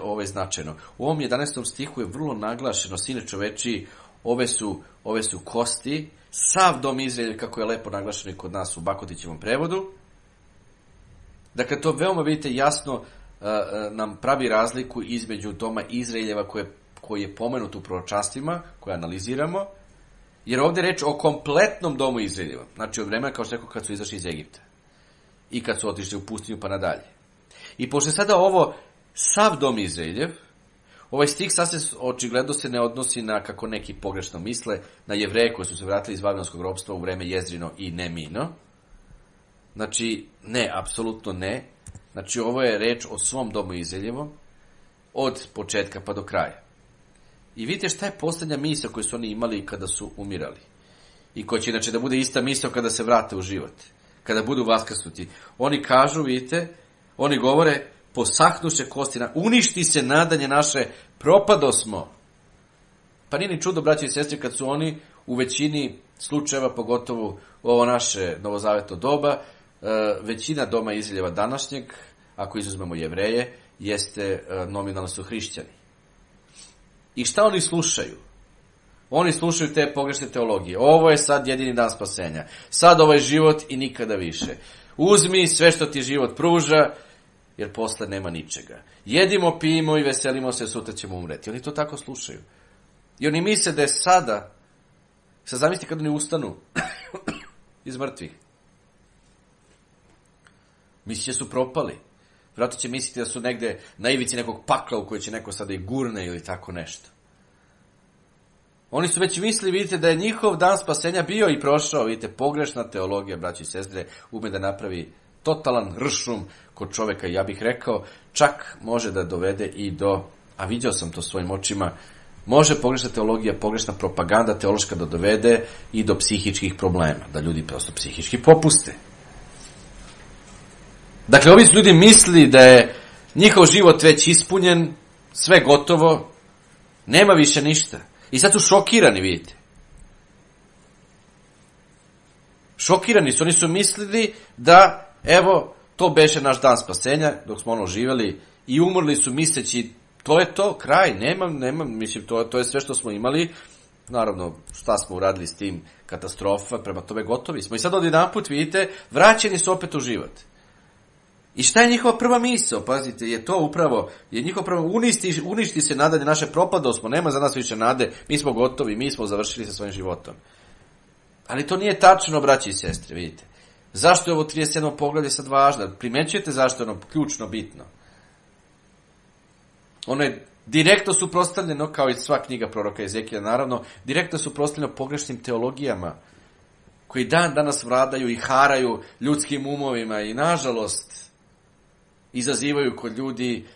ovdje značajno. U ovom 11. stihu je vrlo naglašeno, sine čovečiji, ove su kosti, sav dom Izraelja, kako je lepo naglašeno i kod nas u Bakotićevom prevodu. Dakle, to veoma, vidite, jasno nam pravi razliku između doma Izraeljeva koji je pomenut u proročanstvima, koje analiziramo, jer ovdje je reč o kompletnom domu Izraeljeva. Znači, od vremena, kao što rekao, kad su izašli iz Egipta. I kad su otišli u pustinju pa nadalje. I pošto sada ovo sav dom Izraeljev, ovaj stih sasvim očigledno se ne odnosi na, kako neki pogrešno misle, na Jevreje koji su se vratili iz Vavilonskog ropstva u vreme Jezrino i Nemino. Znači, ne, apsolutno ne. Znači, ovo je reč o svom domu Izraeljevom, od početka pa do kraja. I vidite šta je posljednja misao koju su oni imali kada su umirali. I koja će inače da bude ista misao kada se vrate u život. Kada budu vaskrsnuti. Oni kažu, vidite, oni govore, posahnuše kostina, uništi se nadanje naše, propadosmo. Pa nije ni čudo, braći i sestri, kad su oni u većini slučajeva, pogotovo ovo naše novozavetno doba, većina doma Izraeljeva današnjeg, ako izuzmemo Jevreje, jeste nominalno su hrišćani. I šta oni slušaju? Oni slušaju te pogrešne teologije. Ovo je sad jedini dan spasenja. Sad ovaj život i nikada više. Uzmi sve što ti život pruža, jer posle nema ničega. Jedimo, pijemo i veselimo se, sutra ćemo umreti. Oni to tako slušaju. I oni misle da je sada, sad zamislite kad oni ustanu iz mrtvih. Misliće su propali. Vjerojatno će misliti da su negde na ivici nekog pakla u koji će neko sada i gurne ili tako nešto. Oni su već mislili, vidite, da je njihov dan spasenja bio i prošao. Vidite, pogrešna teologija, braći i sestre, ume da napravi totalan ršum kod čoveka. Ja bih rekao, čak može da dovede i do, a vidio sam to svojim očima, može pogrešna teologija, pogrešna propaganda teološka da dovede i do psihičkih problema. Da ljudi prosto psihički popuste. Dakle, ovi su ljudi mislili da je njihov život već ispunjen, sve gotovo, nema više ništa. I sad su šokirani, vidite. Šokirani su, oni su mislili da, evo, to beše naš dan spasenja, dok smo ono živjeli, i umrli su misleći, to je to, kraj, nema, mislim, to je sve što smo imali. Naravno, šta smo uradili s tim, katastrofa, prema tome gotovi smo. I sad odjedanput, vidite, vraćeni su opet u život. I šta je njihova prva misao? Pazite, je to upravo, je njihova prva, uništi se nadanje naše, propadosmo, nema za nas više nade, mi smo gotovi, mi smo završili sa svojim životom. Ali to nije tačno, braći i sestre, vidite. Zašto je ovo 37. poglavlje sad važno? Primećujete zašto je ono ključno bitno? Ono je direktno suprotstavljeno, kao i sva knjiga proroka Ezekija, naravno, direktno suprotstavljeno pogrešnim teologijama, koji dan danas vladaju i haraju ljudskim umovima i, nažalost, izazivaju kod ljudi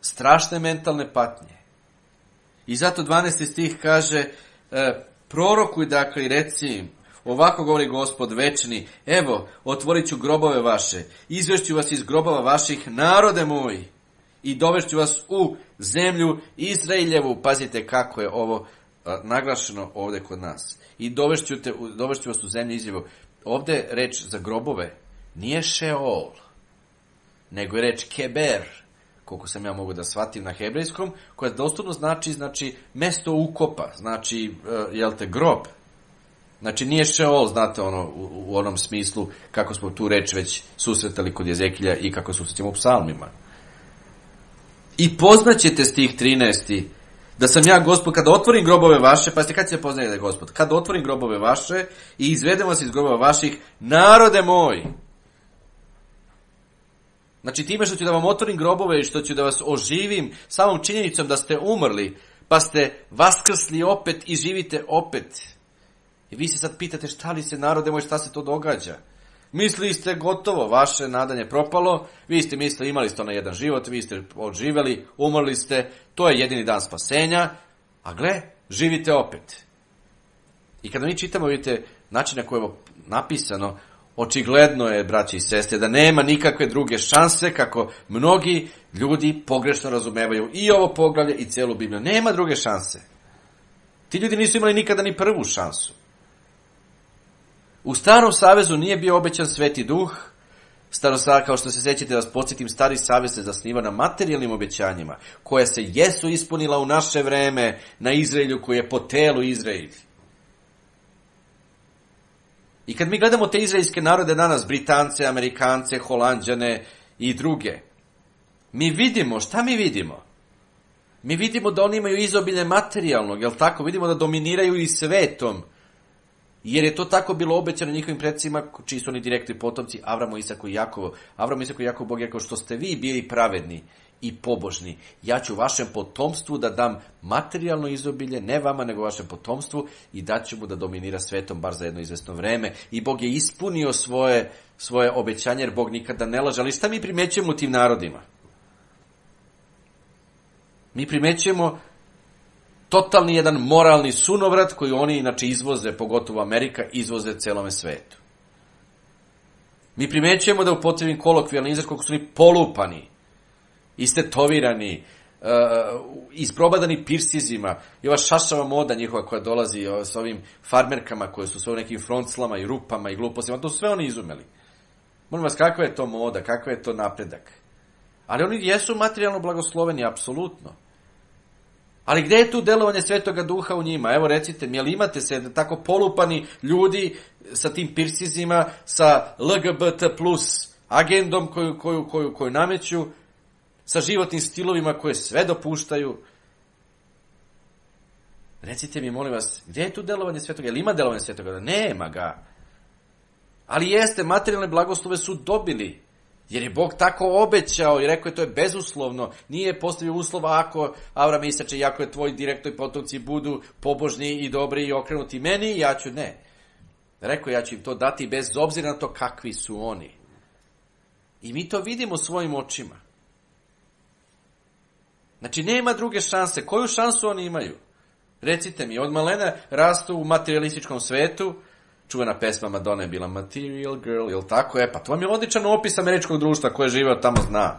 strašne mentalne patnje. I zato 12. stih kaže, prorokuj dakle i reci im, ovako govori Gospod večni, evo, otvorit ću grobove vaše, izvešću vas iz grobova vaših, narode moji, i dovešću vas u zemlju Izraeljevu. Pazite kako je ovo naglašeno ovdje kod nas. I dovešću vas u zemlju Izraeljevu. Ovdje je reč za grobove, nije Šeol, nego je reč Keber, koliko sam ja mogu da shvatim na hebrejskom, koja doslovno znači mesto ukopa, znači, grob. Znači, nije Šeol, znate, u onom smislu kako smo tu reč već susretali kod Jezekilja i kako susrećemo u psalmima. I poznaćete stih 13. da sam ja Gospod, kada otvorim grobove vaše, pazite kad se poznaje da je Gospod, kada otvorim grobove vaše i izvedem vas iz grobova vaših, narode moji. Znači, time što ću da vam otvorim grobove i što ću da vas oživim samom činjenicom da ste umrli, pa ste vaskrsli opet i živite opet. I vi se sad pitate šta li se, narode moj, šta se to događa? Mislili ste gotovo, vaše nadanje propalo, vi ste mislili, imali ste onaj jedan život, vi ste odživjeli, umrli ste, to je jedini dan spasenja, a gle, živite opet. I kada mi čitamo, vidite, način na koji je ovo napisano, očigledno je, braći i sestre, da nema nikakve druge šanse kako mnogi ljudi pogrešno razumevaju i ovo poglavlje i cijelu Bibliju. Nema druge šanse. Ti ljudi nisu imali nikada ni prvu šansu. U Starom savezu nije bio obećan Sveti Duh, Kao što se sećate, da vas podsjetim, Stari savez se zasniva na materijalnim obećanjima, koja se jesu ispunila u naše vreme na Izraelju, koji je po telu Izrael. I kad mi gledamo te izraelske narode danas, Britance, Amerikance, Holanđane i druge, mi vidimo, šta mi vidimo? Mi vidimo da oni imaju izobilje materijalnog, jel tako? Vidimo da dominiraju i svetom, jer je to tako bilo obećano njihovim predsima, čiji su oni direktni potomci, Avramu, Isaku i Jakovu. Avramu, Isaku i Jakovu Bog je rekao, što ste vi bili pravedni i pobožni, ja ću vašem potomstvu da dam materijalno izobilje, ne vama, nego vašem potomstvu, i daću mu da dominira svetom bar za jedno izvesno vreme. I Bog je ispunio svoje obećanje, jer Bog nikada ne laže. Ali šta mi primećujemo u tim narodima? Mi primećujemo totalni jedan moralni sunovrat koji oni inače izvoze, pogotovo Amerika, izvoze celome svetu. Mi primećujemo da upotrebim kolokvijalni izraz koliko su oni polupani, istetovirani, isprobadani pirsizima, i ova šašava moda njihova koja dolazi s ovim farmerkama koje su sve u nekim fronclama i rupama i glupostima, to su sve oni izumeli. Molim vas, kakva je to moda, kakva je to napredak? Ali oni jesu materijalno blagosloveni, apsolutno. Ali gde je tu delovanje Svetoga Duha u njima? Evo recite mi, jel imate se tako polupani ljudi sa tim pirsizima, sa LGBT plus agendom koju nameću, sa životnim stilovima koje sve dopuštaju? Recite mi, molim vas, gde je tu delovanje Svetoga? Jel ima delovanje Svetoga? Nema ga. Ali jeste, materijalne blagoslove su dobili. Jer je Bog tako obećao i rekao je to je bezuslovno. Nije postavio uslova ako Avram, Isače i ako je tvoji direktni potomci budu pobožni i dobri i okrenuti meni, ja ću ne. Rekao ja ću im to dati bez obzira na to kakvi su oni. I mi to vidimo svojim očima. Znači nema druge šanse. Koju šansu oni imaju? Recite mi, od malena rastu u materialističkom svetu. Čuvena pesma Madonna je bila Material Girl, jel tako? Pa to vam je odličan opis američkog društva koje žive tamo zna.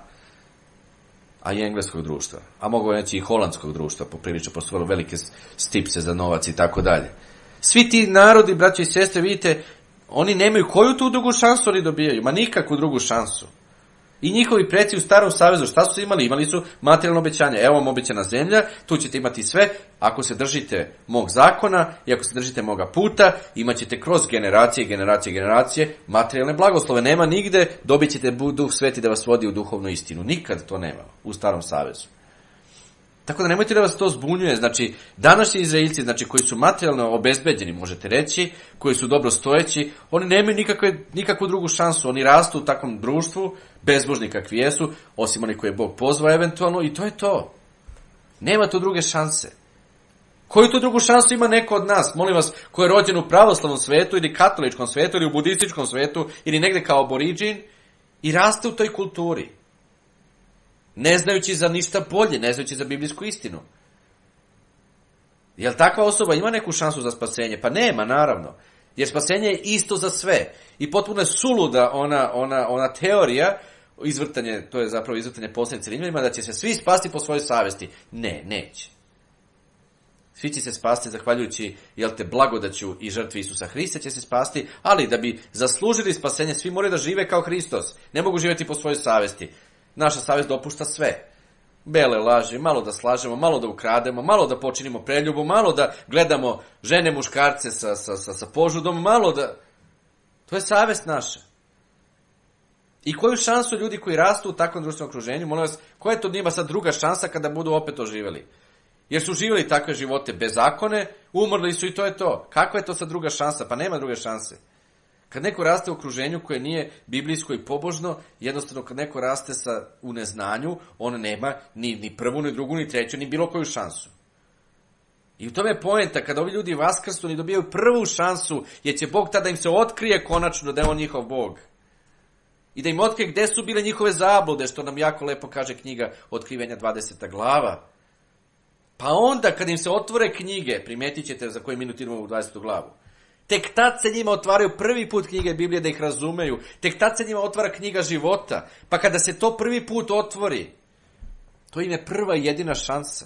A i engleskog društva. A mogu reći i holandskog društva, poprilično postoje velike stipse za novac i tako dalje. Svi ti narodi, braće i sestre, vidite, oni nemaju koju tu drugu šansu oni dobijaju? Ma nikakvu drugu šansu. I njihovi preci u Starom savezu, šta su imali? Imali su materijalno obećanje. Evo vam obećana zemlja, tu ćete imati sve. Ako se držite mog zakona i ako se držite moga puta, imat ćete kroz generacije materijalne blagoslove. Nema nigde, dobit ćete Duh Sveti da vas vodi u duhovnu istinu. Nikad to nema u Starom savezu. Tako da nemojte da vas to zbunjuje. Znači, današnji Izraelci, znači, koji su materijalno obezbeđeni, možete reći, koji su dobro stojeći, oni nemaju nikakvu drugu šansu. Oni rastu u takvom društvu, bezbožni kakvi jesu, osim oni koje je Bog pozvao eventualno, i to je to. Nema tu druge šanse. Koju tu drugu šansu ima neko od nas, molim vas, ko je rođen u pravoslavnom svetu ili katoličkom svetu ili u budističkom svetu ili negde kao aboriđin i raste u toj kulturi? Ne znajući za ništa bolje, ne znajući za biblijsku istinu. Jel takva osoba ima neku šansu za spasenje? Pa nema, naravno. Jer spasenje je isto za sve. I potpuno je suluda ona teorija, to je zapravo izvrtanje poslanice Rimljanima, da će se svi spasti po svojoj savesti. Ne, neće. Svi će se spasti zahvaljujući, blagodaću i žrtvi Isusa Hrista će se spasti, ali da bi zaslužili spasenje, svi moraju da žive kao Hristos. Ne mogu živjeti po svojoj savesti. Naša savest dopušta sve. Bele laži, malo da slažemo, malo da ukrademo, malo da počinimo preljubu, malo da gledamo žene, muškarce sa požudom, malo da... To je savest naša. I koju šansu ljudi koji rastu u takvom društvenom okruženju, molim vas, koja je to njima sad druga šansa kada budu opet oživjeli? Jer su živjeli takve živote bez zakone, umrli su i to je to. Kakva je to sad druga šansa? Pa nema druge šanse. Kad neko raste u okruženju koje nije biblijsko i pobožno, jednostavno kad neko raste u neznanju, on nema ni prvu, ni drugu, ni treću, ni bilo koju šansu. I u tome je poenta, kada ovi ljudi vaskrsnu, oni dobijaju prvu šansu, jer će Bog tada im se otkrije konačno da je on njihov Bog. I da im otkrije gde su bile njihove zablude, što nam jako lepo kaže knjiga Otkrivenja 20. glava. Pa onda, kad im se otvore knjige, primetit ćete za koji minut idemo u 20. glavu, tek tad se njima otvaraju prvi put knjige Biblije da ih razumeju. Tek tad se njima otvara knjiga života. Pa kada se to prvi put otvori, to im je prva i jedina šansa.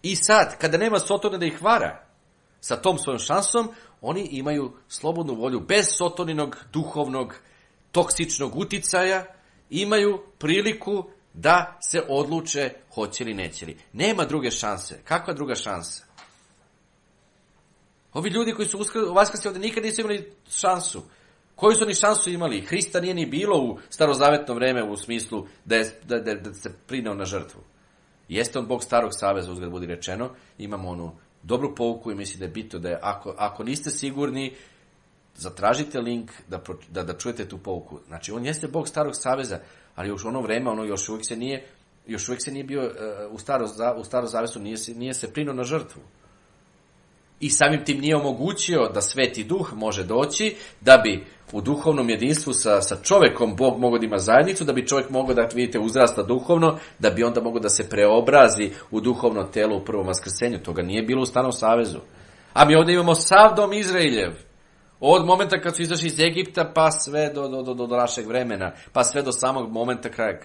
I sad, kada nema Sotona da ih vara sa tom svojom šansom, Oni imaju slobodnu volju, bez Sotoninog duhovnog, toksičnog uticaja, imaju priliku da se odluče hoće li, neće li. Nema druge šanse. Kakva druga šansa? Ovi ljudi koji su vaskrsli ovdje nikad nisu imali šansu. Koju su oni šansu imali? Hrista nije ni bilo u starozavetno vreme u smislu da se prineo na žrtvu. Jeste on Bog starog saveza, uzgled budi rečeno. Imamo onu dobru pouku i mislim da je bitno da je, ako niste sigurni, zatražite link da čujete tu pouku. Znači, on jeste Bog starog saveza, ali još ono vreme, ono još uvijek se nije bio u staro zavesu, nije se prineo na žrtvu. I samim tim nije omogućio da Sveti Duh može doći, da bi u duhovnom jedinstvu sa čovekom Bog mogao da ima zajednicu, da bi čovjek mogao da, vidite, uzrasta duhovno, da bi onda mogao da se preobrazi u duhovno telo u prvom vaskrsenju. Toga nije bilo u Starom savezu. A mi ovdje imamo sav dom Izraeljev. Od momenta kad su izašli iz Egipta pa sve do našeg vremena, pa sve do samog momenta kraja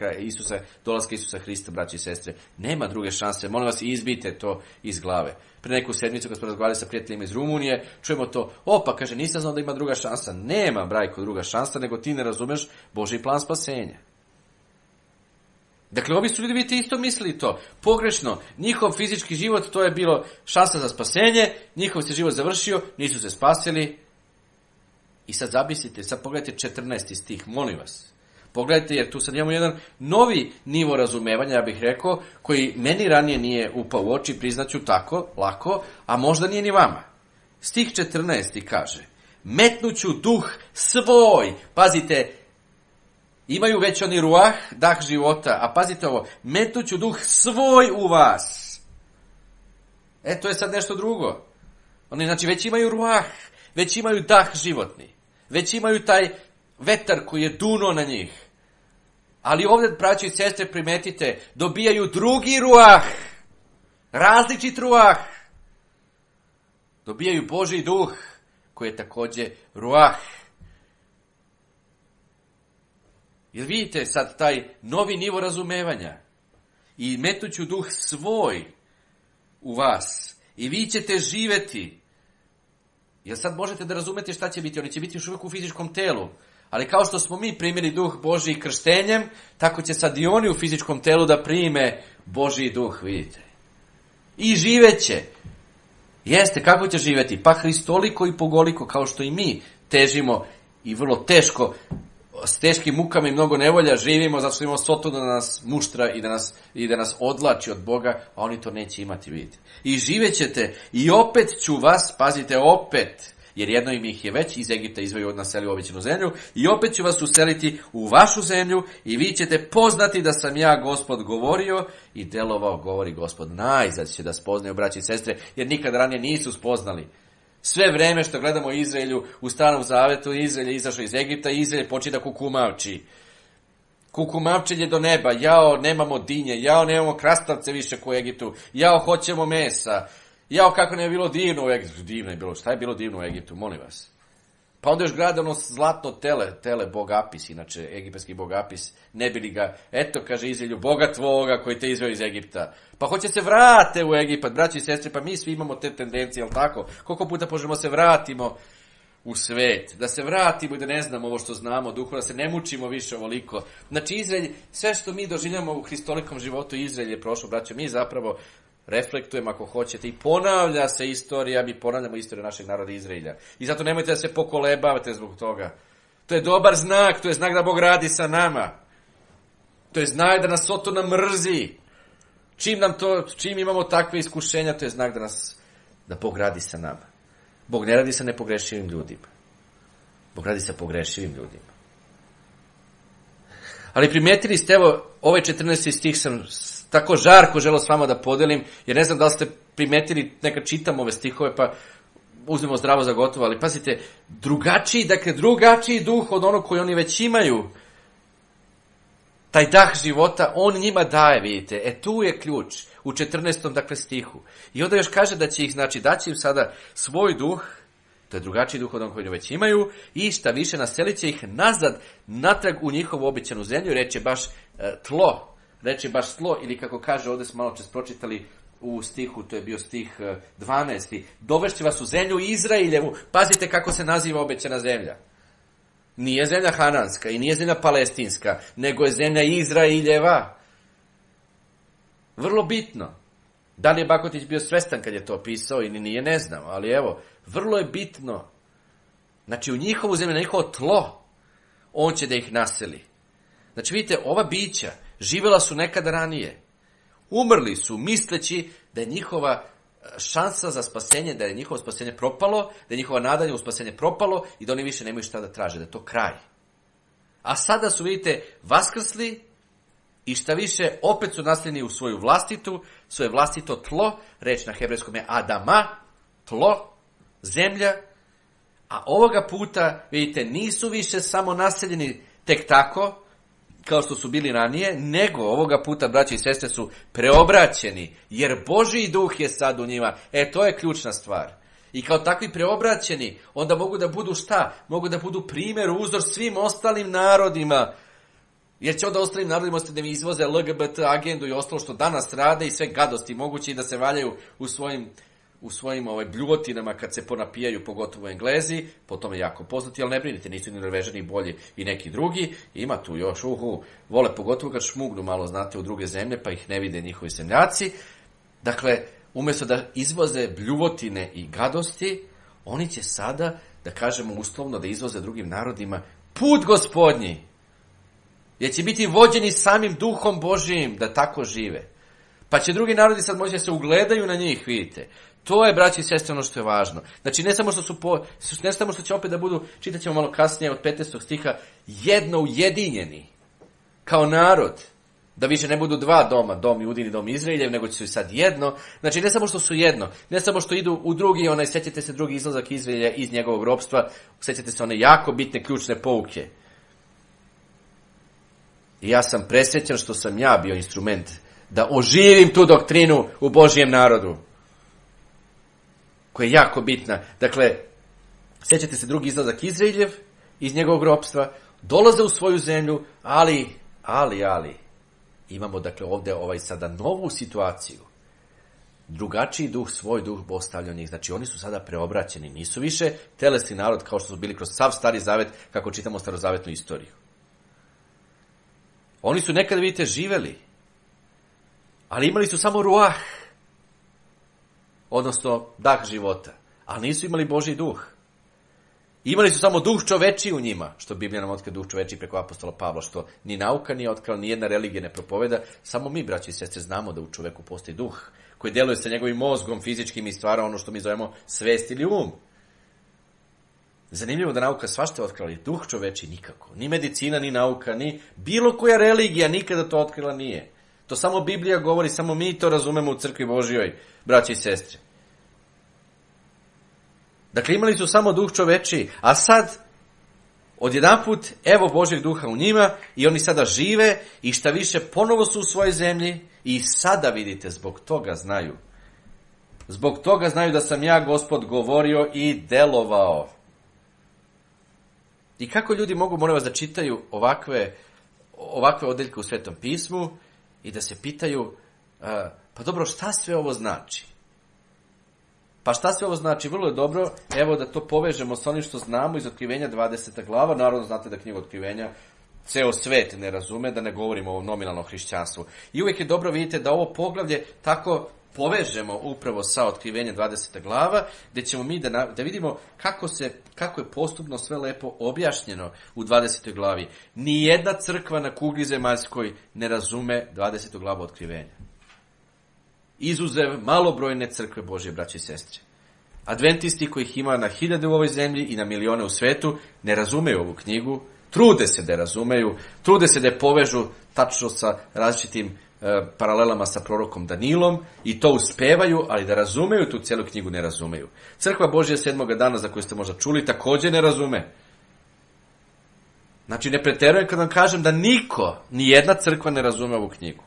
dolaska Isusa Hrista, braći i sestre. Nema druge šanse. Molim vas, izbijte to iz glave. Pre neku sedmicu kad smo razgovarali sa prijateljima iz Rumunije, čujemo to, pa kaže, nisam znao da ima druga šansa. Nema, brajko, druga šansa, nego ti ne razumeš Božji plan spasenja. Dakle, ovi su ljudi, vidite, isto mislili to. Pogrešno, njihov fizički život, to je bilo šansa za spasenje, njihov se život završio, nisu se spasili. I sad zamislite, sad pogledajte 14. stih, molim vas. Pogledajte, jer tu sad imamo jedan novi nivo razumevanja, ja bih rekao, koji meni ranije nije upao u oči, priznaću tako, lako, a možda nije ni vama. Stih 14. kaže, metnuću duh svoj, pazite, imaju već oni ruah, dah života, a pazite ovo, metnuću duh svoj u vas. To je sad nešto drugo. Oni, znači, već imaju ruah, već imaju dah životni, već imaju taj vetar koji je duno na njih. Ali ovdje, braći i sestre, primetite, dobijaju drugi ruah, različit ruah. Dobijaju Božji duh, koji je također ruah. Jer vidite sad taj novi nivo razumevanja. I metuću duh svoj u vas. I vi ćete živjeti. Jer sad možete da razumete šta će biti. Oni će biti još uvijek u fizičkom telu. Ali kao što smo mi primili duh Božji krštenjem, tako će sad i oni u fizičkom telu da prime Božji duh, vidite. I živeće. Jeste, kako će živjeti? Pa hristoliko i pogoliko, kao što i mi težimo i vrlo teško, s teškim mukama i mnogo nevolja živimo, zato što imamo Sotona da nas muštra i da nas odlači od Boga, a oni to neće imati, vidite. I živećete, i opet ću vas, pazite, opet, jer jedno im ih je već iz Egipta izveo od naseli u obećanu zemlju, i opet ću vas useliti u vašu zemlju, i vi ćete poznati da sam ja Gospod govorio i delovao, govori Gospod. Najzad će da spoznaju, braći i sestre, jer nikad ranije nisu spoznali. Sve vreme što gledamo Izraelju u Starom zavetu, Izrael je izašao iz Egipta i Izrael počne da kukumavči. Kukumavčenje do neba, jao, nemamo dinje, jao, nemamo krastavce više ko u Egiptu, jao, hoćemo mesa, jao, kako ne je bilo divno u Egiptu. Divno je bilo, šta je bilo divno u Egiptu, molim vas. Pa onda još grade ono zlatno tele Bog Apis, inače egipatski Bog Apis, ne bili ga, eto, kaže Izraelju, Boga tvoga koji te izveo iz Egipta. Pa hoće se vrate u Egipat, braći i sestre, pa mi svi imamo te tendencije, jel tako? Koliko puta možemo se vratimo u svet, da se vratimo i da ne znamo ovo što znamo, duhu, da se ne mučimo više ovoliko. Znači, Izrael, sve što mi doživljamo u hristolikom životu, Izrael je prošlo, braćo, mi zapravo reflektujemo, ako hoćete, i ponavlja se istorija, mi ponavljamo istoriju našeg naroda Izraelja. I zato nemojte da se pokolebavate zbog toga. To je dobar znak, to je znak da Bog radi sa nama. To je znak da nas Sotona mrzi. Čim imamo takve iskušenja, to je znak da Bog radi sa nama. Bog ne radi sa nepogrešivim ljudima. Bog radi sa pogrešivim ljudima. Ali primetili ste, evo, ovaj 14. stih sam tako žarko želeo s vama da podelim, jer ne znam da li ste primetili, nekad čitam ove stihove, pa uzmemo zdravo za gotovo, ali pazite, drugačiji duh od onog koji oni već imaju, taj dah života, on njima daje, vidite, tu je ključ, u 14. stihu. I onda još kaže da će ih, znači, daće im sada svoj duh, to je drugačiji duh od onog koji oni već imaju, i šta više, naselit će ih nazad, natrag u njihovu obećanu zemlju, reče baš tlo, ili kako kaže, ovdje smo malo čas pročitali u stihu, to je bio stih 12. Dovešće vas u zemlju Izraeljevu. Pazite kako se naziva obećana zemlja. Nije zemlja Hananska i nije zemlja Palestinska, nego je zemlja Izraeljeva. Vrlo bitno. Da li je Bakotić bio svestan kad je to pisao ili nije, ne znam, ali evo, vrlo je bitno. Znači, u njihovu zemlju, na njihovo tlo, on će da ih naseli. Znači, vidite, ova bića živjela su nekada ranije. Umrli su misleći da je njihova šansa za spasenje, da je njihovo spasenje propalo, da je njihova nadanje u spasenje propalo i da oni više nemaju šta da traže, da je to kraj. A sada su, vidite, vaskrsli i šta više, opet su naseljeni u svoju svoje vlastito tlo, reč na hebrejskom je Adama, tlo, zemlja, a ovoga puta, vidite, nisu više samo naseljeni tek tako, kao što su bili ranije, nego ovoga puta, braći i sestre, su preobraćeni, jer Božji duh je sad u njima. To je ključna stvar. I kao takvi preobraćeni, onda mogu da budu šta? Mogu da budu primjer, uzor svim ostalim narodima. Jer će onda ostalim narodima da mi izvoze LGBT agendu i ostalo što danas rade i sve gadosti moguće i da se valjaju u svojim bljuvotinama kad se ponapijaju, pogotovo Englezi, po tome jako poznati, ali ne brinite, nisu ni Norvežani bolji i neki drugi, ima tu još, vole pogotovo kad šmugnu malo, znate, u druge zemlje, pa ih ne vide njihovi zemljaci. Dakle, umjesto da izvoze bljuvotine i gadosti, oni će sada, da kažemo uslovno, da izvoze drugim narodima put Gospodnji, jer će biti vođeni samim Duhom Božijim da tako žive. Pa će drugi narodi sad moći da se ugledaju na njih, vidite. To je, braći i sestre, ono što je važno. Znači, ne samo što će opet da budu, čitat ćemo malo kasnije od 15. stiha, jedno ujedinjeni, kao narod, da više ne budu dva doma, dom Judin i dom Izraeljev, nego će su i sad jedno. Znači, ne samo što su jedno, ne samo što idu u drugi, sjećate se drugi izlazak Izraelja iz njegovog ropstva, sjećate se one jako bitne ključne pouke. I ja sam presrećan što sam ja bio instrument da oživim tu doktrinu u Božjem narodu, koja je jako bitna. Dakle, sjećate se drugi izlazak Izraeljev iz njegovog ropstva, dolaze u svoju zemlju, ali, imamo dakle ovdje sada novu situaciju. Drugačiji duh, svoj duh Bog stavlja u njih. Znači, oni su sada preobraćeni, nisu više telesni narod kao što su bili kroz sav Stari Zavet, kako čitamo starozavetnu istoriju. Oni su nekada, vidite, živeli, ali imali su samo ruah, odnosno dah života, ali nisu imali Božji duh. Imali su samo duh čovečiji u njima, što Biblija nam otkriva duh čovečiji preko apostola Pavla, što ni nauka nije otkrila, ni jedna religija ne propoveda, samo mi, braći i sestre, znamo da u čoveku postoji duh, koji djeluje sa njegovim mozgom, fizičkim i stvara ono što mi zovemo svest ili um. Zanimljivo da nauka svašta otkrila, duh čovečiji nikako. Ni medicina, ni nauka, ni bilo koja religija nikada to otkrila nije. To samo Biblija govori, samo mi to razumemo u crkvi Božjoj, braći i sestre. Dakle, imali su samo duh čovečiji, a sad, odjedanput, evo Božjeg duha u njima i oni sada žive i šta više, ponovo su u svojoj zemlji i sada, vidite, zbog toga znaju da sam ja, Gospod, govorio i delovao. I kako ljudi mogu, molim vas, da čitaju ovakve odjeljke u Svetom pismu i da se pitaju, pa dobro, šta sve ovo znači? Pa šta sve ovo znači? Vrlo je dobro, evo da to povežemo sa onim što znamo iz Otkrivenja 20. glava. Naravno, znate da knjigu Otkrivenja ceo svet ne razume, da ne govorimo o nominalnom hrišćanstvu. I uvijek je dobro, vidite, da ovo poglavlje tako povežemo upravo sa Otkrivenjem 20. glava, gdje ćemo mi da vidimo kako je postupno sve lepo objašnjeno u 20. glavi. Nijedna crkva na kugli zemaljskoj ne razume 20. glavu Otkrivenja. Izuzev malobrojne crkve Božje, braće i sestre. Adventisti, kojih ima na hiljade u ovoj zemlji i na milione u svetu, ne razumeju ovu knjigu, trude se da je razumeju, trude se da je povežu tačno sa različitim paralelama sa prorokom Danilom i to uspevaju, ali da razumeju tu cijelu knjigu ne razumeju. Crkva Božja 7. dana, za koju ste možda čuli, također ne razume. Znači, ne preterujem kad vam kažem da ni jedna crkva ne razume ovu knjigu.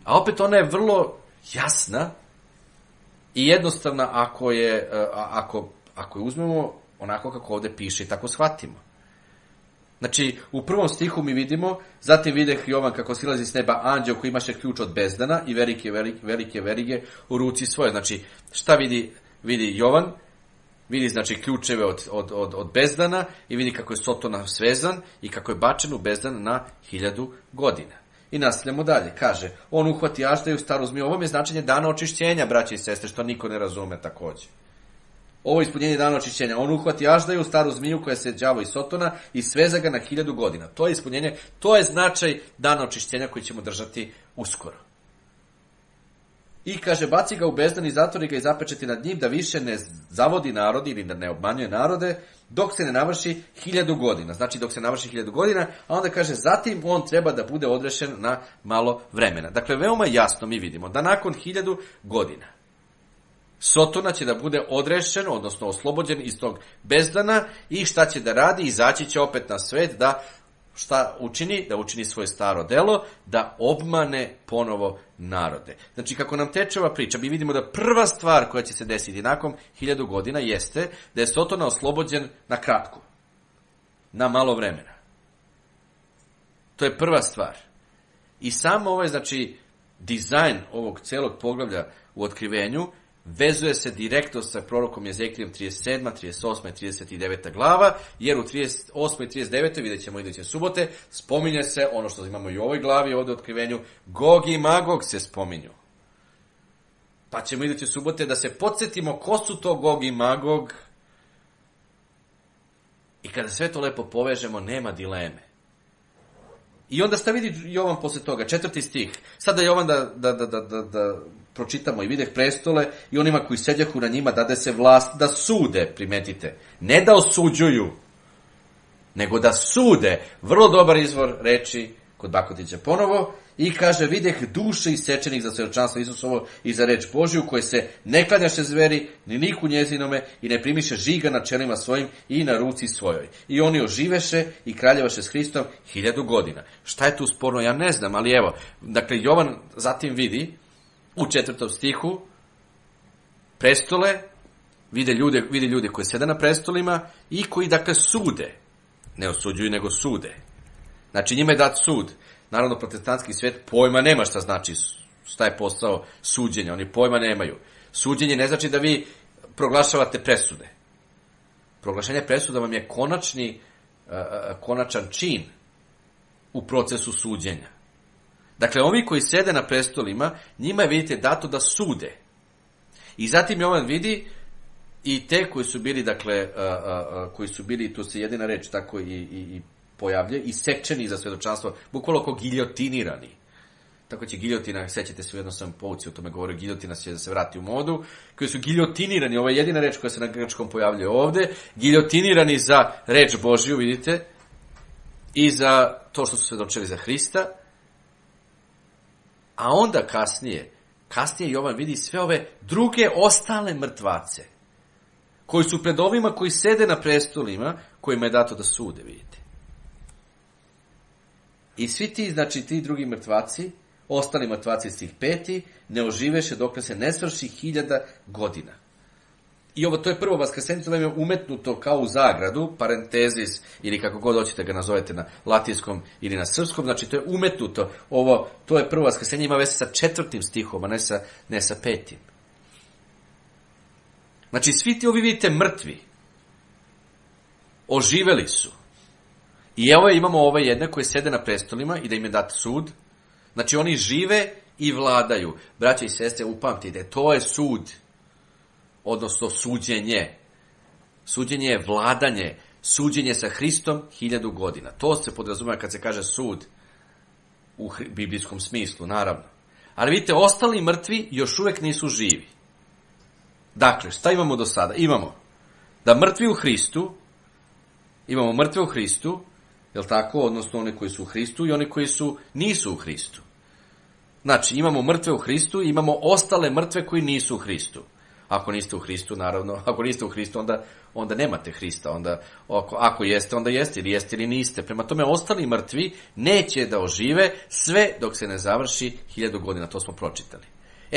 A opet ona je vrlo jasna i jednostavna ako je uzmemo onako kako ovdje piše i tako shvatimo. Znači, u prvom stihu mi vidimo, zatim videh Jovan kako silazi s neba anđeo koji imaše ključ od bezdana i velike verige u ruci svoje. Znači, šta vidi Jovan? Vidi, znači, ključeve od bezdana i vidi kako je Sotona svezan i kako je bačen u bezdan na 1000 godina. I nastavljamo dalje. Kaže, on uhvati aždaju staru zmiju. Ovo je značenje dana očišćenja, braće i sestre, što niko ne razume također. Ovo je ispunjenje dana očišćenja. On uhvati aždaju staru zmiju koja se đavo i Sotona i sveza ga na 1000 godina. To je ispunjenje, to je značaj dana očišćenja koji ćemo držati uskoro. I kaže, baci ga u bezdan i zatvori ga i zapečati nad njim da više ne zavodi narodi ili da ne obmanjuje narode dok se ne navrši 1000 godina. Znači dok se navrši 1000 godina, a onda kaže, zatim on treba da bude odrešen na malo vremena. Dakle, veoma jasno mi vidimo da nakon 1000 godina Sotona će da bude odrešen, odnosno oslobođen iz tog bezdana i šta će da radi? Izaći će opet na svet da šta učini? Da učini svoje staro delo, da obmane ponovo narode. Znači, kako nam teče ova priča, mi vidimo da prva stvar koja će se desiti nakon 1000 godina jeste da je Sotona oslobođen na kratko, na malo vremena. To je prva stvar. I samo ovaj, znači, dizajn ovog celog poglavlja u Otkrivenju vezuje se direktno sa prorokom Jezekilijem 37., 38. i 39. glava, jer u 38. i 39. vidjet ćemo iduće subote, spominje se ono što imamo i u ovoj glavi, ovdje u Otkrivenju, Gog i Magog se spominju. Pa ćemo iduće subote da se podsjetimo ko su to Gog i Magog i kada sve to lepo povežemo, nema dileme. I onda šta vidi Jovan posle toga? 4. stih. Sada Jovan da pročitamo i videh prestole i onima koji seđahu na njima dade se vlast da sude, primetite. Ne da osuđuju, nego da sude. Vrlo dobar izvor reči kod Bakotića ponovo. I kaže, videh duše isečenih za svedočanstvo Isusovo i za reč Božiju, koje se ne klanjaše zveri, ni liku njezinome i ne primiše žiga na čelima svojim i na ruci svojoj. I oni oživeše i kraljevaše s Hristom 1000 godina. Šta je tu sporno? Ja ne znam, ali evo, dakle, Jovan zatim vidi u 4. stihu prestole, vidi ljude koji sede na prestolima i koji, dakle, sude. Ne osuđuju, nego sude. Znači, njima je dat sud. Naravno, protestantski svijet pojma nema šta znači, šta je posao suđenja. Oni pojma nemaju. Suđenje ne znači da vi proglašavate presude. Proglašenje presuda vam je konačan čin u procesu suđenja. Dakle, ovi koji sede na prestolima, njima je, vidite, dato da sude. I zatim Jovan vidi i te koji su bili, dakle, tu se jedina reč tako i pojavlje, isečeni za svedočanstvo, bukvalno kao giljotinirani. Tako će giljotina, sećate se, u jednom sam pouci o tome govorio, giljotina će da se vrati u modu, koji su giljotinirani, ovo je jedina reč koja se na grčkom pojavljuje ovde, giljotinirani za reč Božju, vidite, i za to što su svedočili za Hrista, a onda kasnije Jovan vidi sve ove druge ostale mrtvace, koji su pred ovima koji sede na prestolima, kojima je dato da sude, vidite. I svi ti, znači ti drugi mrtvaci, ostali mrtvaci iz tih 5, ne oživeše dok se ne svrši 1000 godina. I ovo, to je prvo vaskrsenje, to je umetnuto kao u zagradu, parentezis, ili kako god hoćete ga nazovete na latinskom ili na srpskom, znači to je umetnuto. Ovo, to je prvo vaskrsenje, ima veze sa 4. stihom, a ne sa 5. Znači, svi ti ovi, vidite, mrtvi, oživeli su. I evo imamo ove jedne koje sede na prestolima i da im je dat sud. Znači, oni žive i vladaju. Braće i sestre, upamtite, to je sud. Odnosno, suđenje. Suđenje je vladanje. Suđenje sa Hristom 1000 godina. To se podrazumeva kad se kaže sud u biblijskom smislu, naravno. Ali vidite, ostali mrtvi još uvek nisu živi. Dakle, šta imamo do sada? Imamo da mrtve u Hristu, jel tako, odnosno oni koji su u Hristu i oni koji nisu u Hristu. Znači, imamo mrtve u Hristu i imamo ostale mrtve koji nisu u Hristu. Ako niste u Hristu, naravno, ako niste u Hristu, onda nemate Hrista, onda, ako jeste, onda jeste, ili niste. Prema tome, ostali mrtvi neće da ožive sve dok se ne završi 1000 godina, to smo pročitali.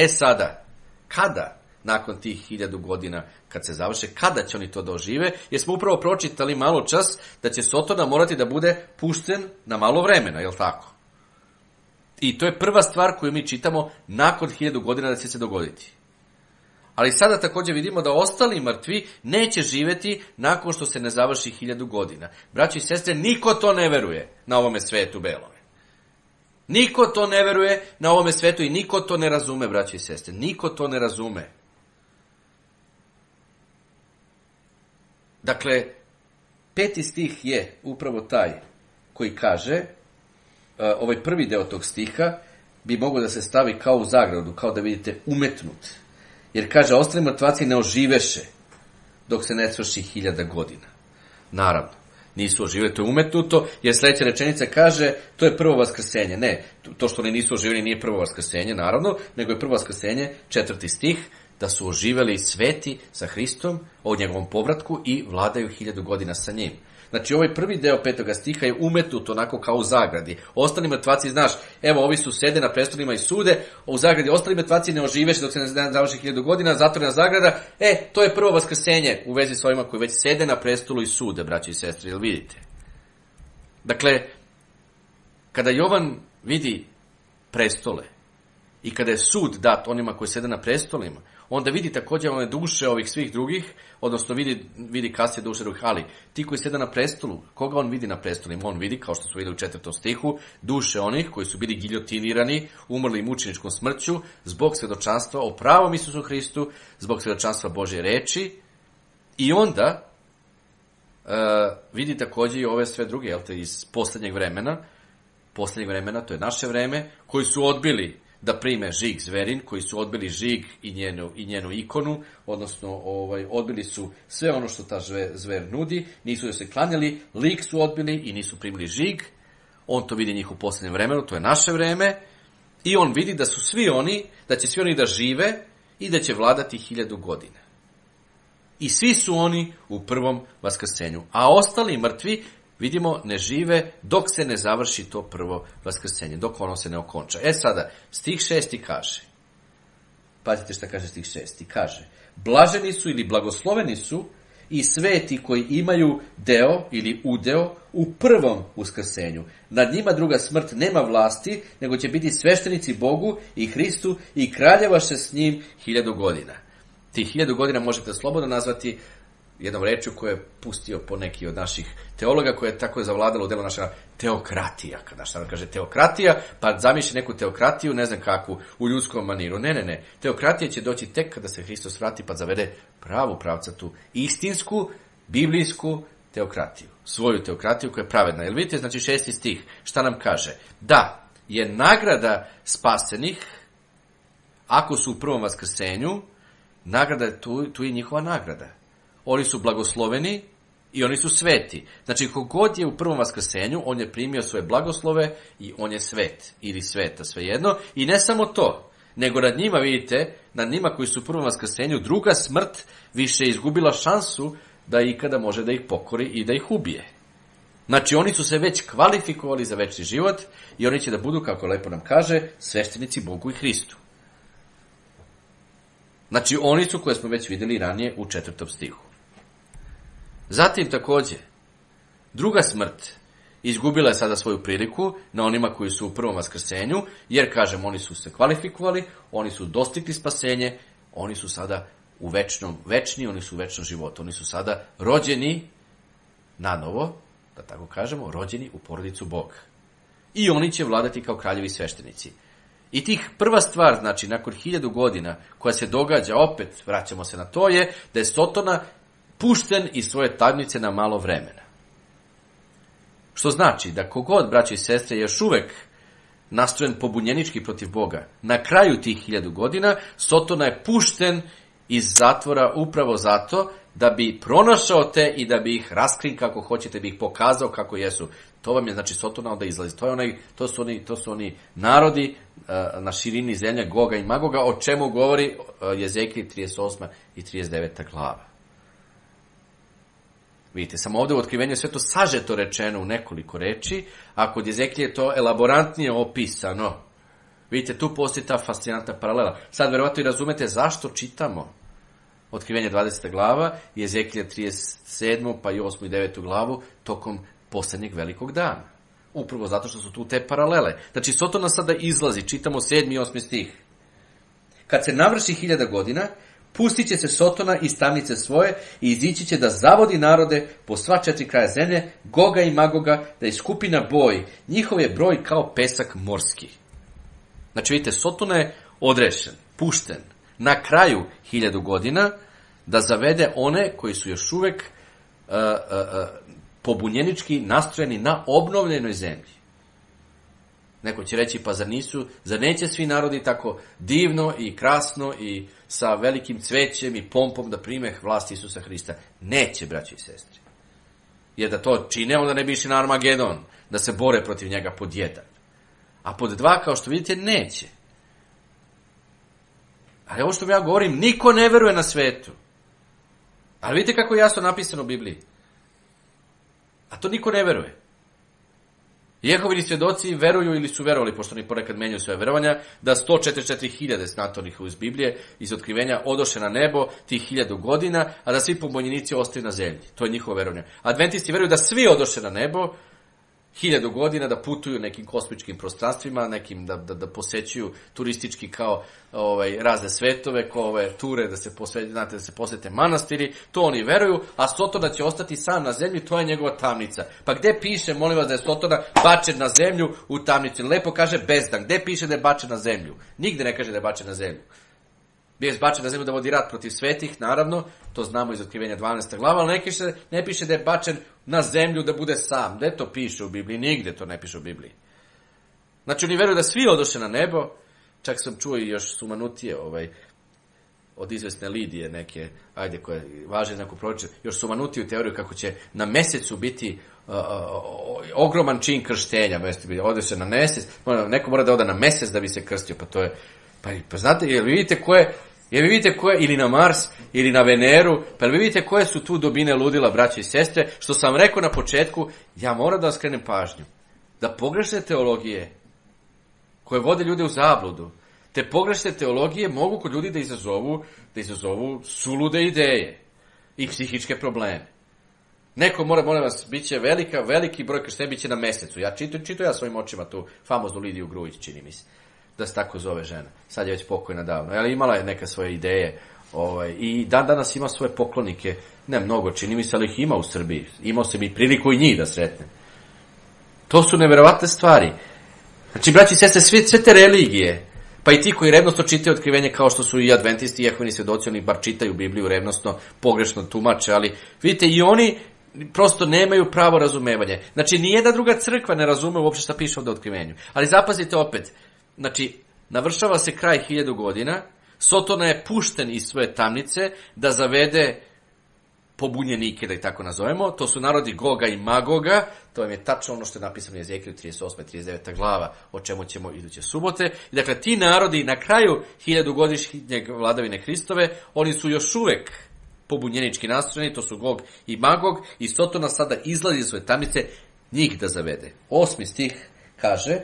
Sada, kada nakon tih 1000 godina kad se završe, kada će oni to dožive, jer smo upravo pročitali malo čas da će Sotona morati da bude pušten na malo vremena, je li tako? I to je prva stvar koju mi čitamo nakon 1000 godina da će se dogoditi. Ali sada također vidimo da ostali mrtvi neće živjeti nakon što se ne završi 1000 godina. Braći i sestre, niko to ne veruje na ovome svetu belome. Niko to ne veruje na ovome svetu i niko to ne razume, braći i sestre. Niko to ne razume. Dakle, 5. stih je upravo taj koji kaže, ovaj prvi deo tog stiha bi mogao da se stavi kao u zagradu, kao da vidite umetnut. Jer kaže, ostali mrtvaci ne oživeše dok se ne svrši 1000 godina. Naravno, nisu oživjeli, to je umetnuto, jer sljedeća rečenica kaže, to je prvo vaskrsenje. Ne, to što oni nisu oživjeli nije prvo vaskrsenje, naravno, nego je prvo vaskrsenje, 4. stih, da su oživjeli sveti sa Hristom o njegovom povratku i vladaju 1000 godina sa njim. Znači, ovaj prvi deo 5. stiha je umetnut onako kao u zagradi. Ostali mrtvaci, znaš, evo, ovi su sede na prestolima i sude, u zagradi ostali mrtvaci ne oživeše dok se ne završi 1000 godina, zatvorena zagrada, to je prvo vaskrsenje u vezi s ovima koji već sede na prestolu i sude, braći i sestre, jel vidite? Dakle, kada Jovan vidi prestole i kada je sud dat onima koji sede na prestolima, onda vidi također one duše ovih svih drugih, odnosno vidi kasnije duše drugih, ali ti koji sede na prestolu, koga on vidi na prestolima? On vidi, kao što smo vidjeli u 4. stihu, duše onih koji su bili giljotinirani, umrli mučeničkom smrću, zbog svjedočanstva o pravom Isusu Hristu, zbog svjedočanstva Božje reči, i onda vidi također i ove sve druge, iz posljednjeg vremena, to je naše vreme, koji su odbili da prime žig zverin, koji su odbili žig i njenu ikonu, odnosno odbili su sve ono što ta zver nudi, nisu joj se klanjali, lik su odbili i nisu primili žig. On to vidi njih u posljednjem vremenu, to je naše vreme, i on vidi da su svi oni, da će svi oni da žive i da će vladati 1000 godina. I svi su oni u prvom vaskrsenju, a ostali mrtvi, vidimo, ne žive dok se ne završi to prvo vaskrsenje, dok ono se ne okonča. Sada, stih 6. kaže, pazite šta kaže stih 6. kaže, blaženi su ili blagosloveni su i sveti koji imaju deo ili udeo u prvom uskrsenju. Nad njima druga smrt nema vlasti, nego će biti sveštenici Bogu i Hristu i kraljevaše s njim 1000 godina. Tih 1000 godina možete slobodno nazvati jednom rečju koju je pustio po neki od naših teologa, koja je tako zavladala u delu naša teokratija. Kada naš narod kaže teokratija, pa zamišlja neku teokratiju, ne znam kakvu, u ljudskom maniru. Ne. Teokratija će doći tek kada se Hristos vrati pa zavede pravu pravcatu, istinsku, biblijsku teokratiju. Svoju teokratiju koja je pravedna. Jel vidite, znači 6. stih, šta nam kaže? Da je nagrada spasenih, ako su u prvom vaskrsenju, nagrada je tu je njihova nagrada. Oni su blagosloveni i oni su sveti. Znači, kogod je u prvom vaskrsenju, on je primio svoje blagoslove i on je svet ili sveta, svejedno. I ne samo to, nego nad njima, vidite, nad njima koji su u prvom vaskrsenju, druga smrt više izgubila šansu da ikada može da ih pokori i da ih ubije. Znači, oni su se već kvalifikovali za večni život i oni će da budu, kako lepo nam kaže, sveštenici Bogu i Hristu. Znači, oni su koje smo već vidjeli ranije u 4. stihu. Zatim također, druga smrt izgubila je sada svoju priliku na onima koji su u prvom vaskrsenju, jer, kažem, oni su se kvalifikovali, oni su dostigli spasenje, oni su sada večni, oni su u večnom životu, oni su sada rođeni nanovo, da tako kažemo, rođeni u porodicu Boga. I oni će vladati kao kraljevi sveštenici. I tih prva stvar, znači, nakon 1000 godina koja se događa, opet vraćamo se na to, je da je Sotona pušten iz svoje tamnice na malo vremena. Što znači da kogod, braći i sestre, je još uvek nastrojen pobunjenički protiv Boga, na kraju tih 1000 godina, Sotona je pušten iz zatvora upravo zato da bi pronašao te i da bi ih raskrin, kako hoćete, bi ih pokazao kako jesu. To vam je, znači, Sotona onda izlazi. To su oni narodi na širini zemlje Goga i Magoga, o čemu govori Jezekije 38. i 39. glava. Vidite, samo ovdje u Otkrivenju sve to sažeto rečeno u nekoliko reči, a kod Jezekije je to elaborantnije opisano. Vidite, tu postoji ta fascinantna paralela. Sad verovatno i razumete zašto čitamo Otkrivenje 20. glava i Ezekija 37. pa i 8. i 9. glavu tokom poslednjeg velikog dana. Upravo zato što su tu te paralele. Znači, Sotona sada izlazi, čitamo 7. i 8. stih. Kad se navrši 1000 godina, pustit će se Sotona iz tamnice svoje i izići će da zavodi narode po sva 4 kraja zemlje, Goga i Magoga, da iskupi na boj. Njihov je broj kao pesak morski. Znači, vidite, Sotona je odrešen, pušten, na kraju 1000 godina, da zavede one koji su još uvek pobunjenički nastrojeni na obnovljenoj zemlji. Neko će reći, pa zar neće svi narodi tako divno i krasno i sa velikim cvećem i pompom da prime vlast Isusa Hrista? Neće, braći i sestri. Jer da to čine, onda ne bi išli na Armagedon, da se bore protiv njega pod 1. A pod 2, kao što vidite, neće. Ali ovo što ja govorim, niko ne veruje na svetu. Ali vidite kako je jasno napisano u Bibliji. A to niko ne veruje. Jehovini svjedoci veruju ili su verovali, pošto oni ponekad menjaju svoje verovanja, da 144.000 znatornih iz Biblije, iz Otkrivenja, odoše na nebo tih 1000 godina, a da svi pobunjenici ostaju na zemlji. To je njihovo verovanje. Adventisti veruju da svi odoše na nebo 1000 godina, da putuju nekim kosmičkim prostranstvima, nekim da posećuju turistički kao razne svetove, kao ove ture, da se posete manastiri, to oni veruju, a Sotona će ostati sam na zemlji, to je njegova tamnica. Pa gde piše, molim vas, da je Sotona bačen na zemlju u tamnicu? Lepo kaže bezdan. Gde piše da je bačen na zemlju? Nigde ne kaže da je bačen na zemlju. Bio je bačen na zemlju da vodi rat protiv svetih, naravno, to znamo iz Otkrivenja 12. glava, ali ne piše da je bačen na zemlju da bude sam. Gde to piše u Bibliji? Nigde to ne piše u Bibliji. Znači, oni veruju da svi odoše na nebo, čak sam čuo i još sumanutije od izvesne Lidije neke, koje važe neku proročiju, još sumanutiju teoriju kako će na mesecu biti ogroman čin krštenja, ode se na mesec, neko mora da ode na mesec da bi se krstio, pa to je, pa znate, jel vi vidite koje, ili na Mars, ili na Veneru, pa jel vi vidite koje su tu dobine ludila, braće i sestre, što sam rekao na početku, ja moram da vam skrenem pažnju, da pogrešne teologije, koje vode ljude u zabludu, te pogrešne teologije mogu kod ljudi da izazovu sulude ideje i psihičke probleme. Neko mora, molim vas, bit će veliki broj krštenja, bit će na mesecu. Ja čitao svojim očima tu famoznu Lidiju Grujić, čini mi se, da se tako zove žena. Sad je već pokojna davno. Ali imala je neke svoje ideje i danas ima svoje poklonike. Ne mnogo, čini mi se, ali ih ima u Srbiji. Imao sam i priliku i njih da sretnem. To su neverovatne stvari. Znači, braći i sestre, sve te religije, pa i ti koji revnosno čitaju Otkrivenje, kao što su i adventisti i Jehovini svjedoci, oni bar čitaju Bibliju revnosno, pogrešno tumače, ali vidite, i oni prosto nemaju pravo razumevanje. Znači, nijedna druga crkva ne razume uopšte šta piše ovdje u Otkrivenju. Ali zapazite opet, znači, navršava se kraj 1000 godina, Sotona je pušten iz svoje tamnice da zavede pobunjenike, da ih tako nazovemo, to su narodi Goga i Magoga, to vam je tačno ono što je napisano u Ezekiju 38. 39. glava, o čemu ćemo iduće subote. I dakle, ti narodi na kraju 1000-godišnjeg vladavine Hristove, oni su još uvek pobunjenički nastrojeni, to su Gog i Magog, i Sotona sada izlazi iz svoje tamnice njih da zavede. 8. stih kaže,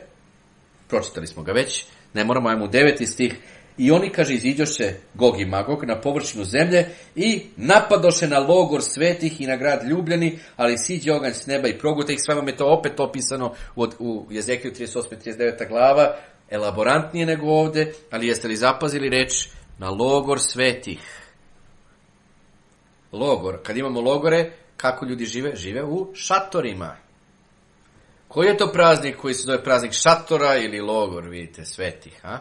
pročitali smo ga već, ne moramo, ajmo u 9. stih, i oni, kaže, iziđoše Gog i Magog na površinu zemlje i napadoše na logor svetih i na grad ljubljeni, ali siđe oganj s neba i proguta ih. Sve vam je to opet opisano u Ezekiju 38. 39. glava, elaborantnije nego ovde, ali jeste li zapazili reč na logor svetih? Logor. Kad imamo logore, kako ljudi žive? Žive u šatorima. Koji je to praznik koji se zove praznik šatora ili logor, vidite, svetih, a?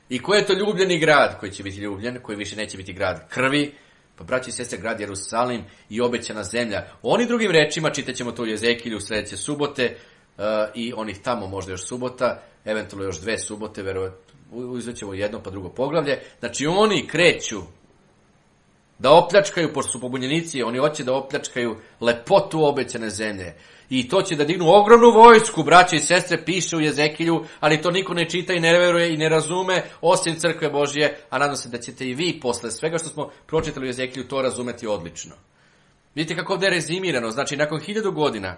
I koji je to ljubljeni grad koji će biti ljubljen, koji više neće biti grad krvi? Pa, braći i sestre, grad Jerusalim i obećana zemlja. Oni, drugim rečima, čitaćemo to u Ezekilju sledeće subote i onih tamo možda još subota, eventualno još 2 subote, uzvećemo jedno pa drugo poglavlje. Znači, oni kreću da opljačkaju, pošto su pobunjenici, oni hoće da opljačkaju lepotu obećane zemlje. I to će da dignu ogromnu vojsku, braće i sestre, piše u Ezekilju, ali to niko ne čita i ne veruje i ne razume, osim crkve Božje, a nadam se da ćete i vi posle svega što smo pročitali u Ezekilju to razumeti odlično. Vidite kako ovdje je rezimirano, znači nakon 1000 godina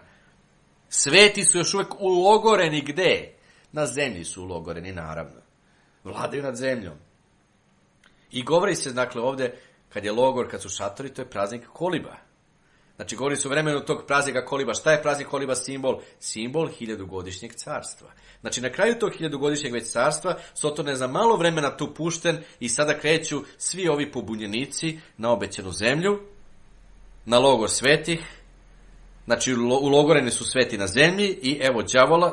sveti su još uvek ulogoreni gde? Na zemlji su ulogoreni, naravno. Vladaju nad zemljom. I govori se, dakle, ovde, kad je logor, kad su šatori, to je praznik koliba. Znači, govori se o vremenu tog praznika koliba. Šta je praznik koliba simbol? Simbol 1000-godišnjeg carstva. Znači, na kraju tog 1000-godišnjeg već carstva, Soton je za malo vremena tu pušten i sada kreću svi ovi pobunjenici na obećanu zemlju, na logor svetih. Znači, ulogoreni su sveti na zemlji i evo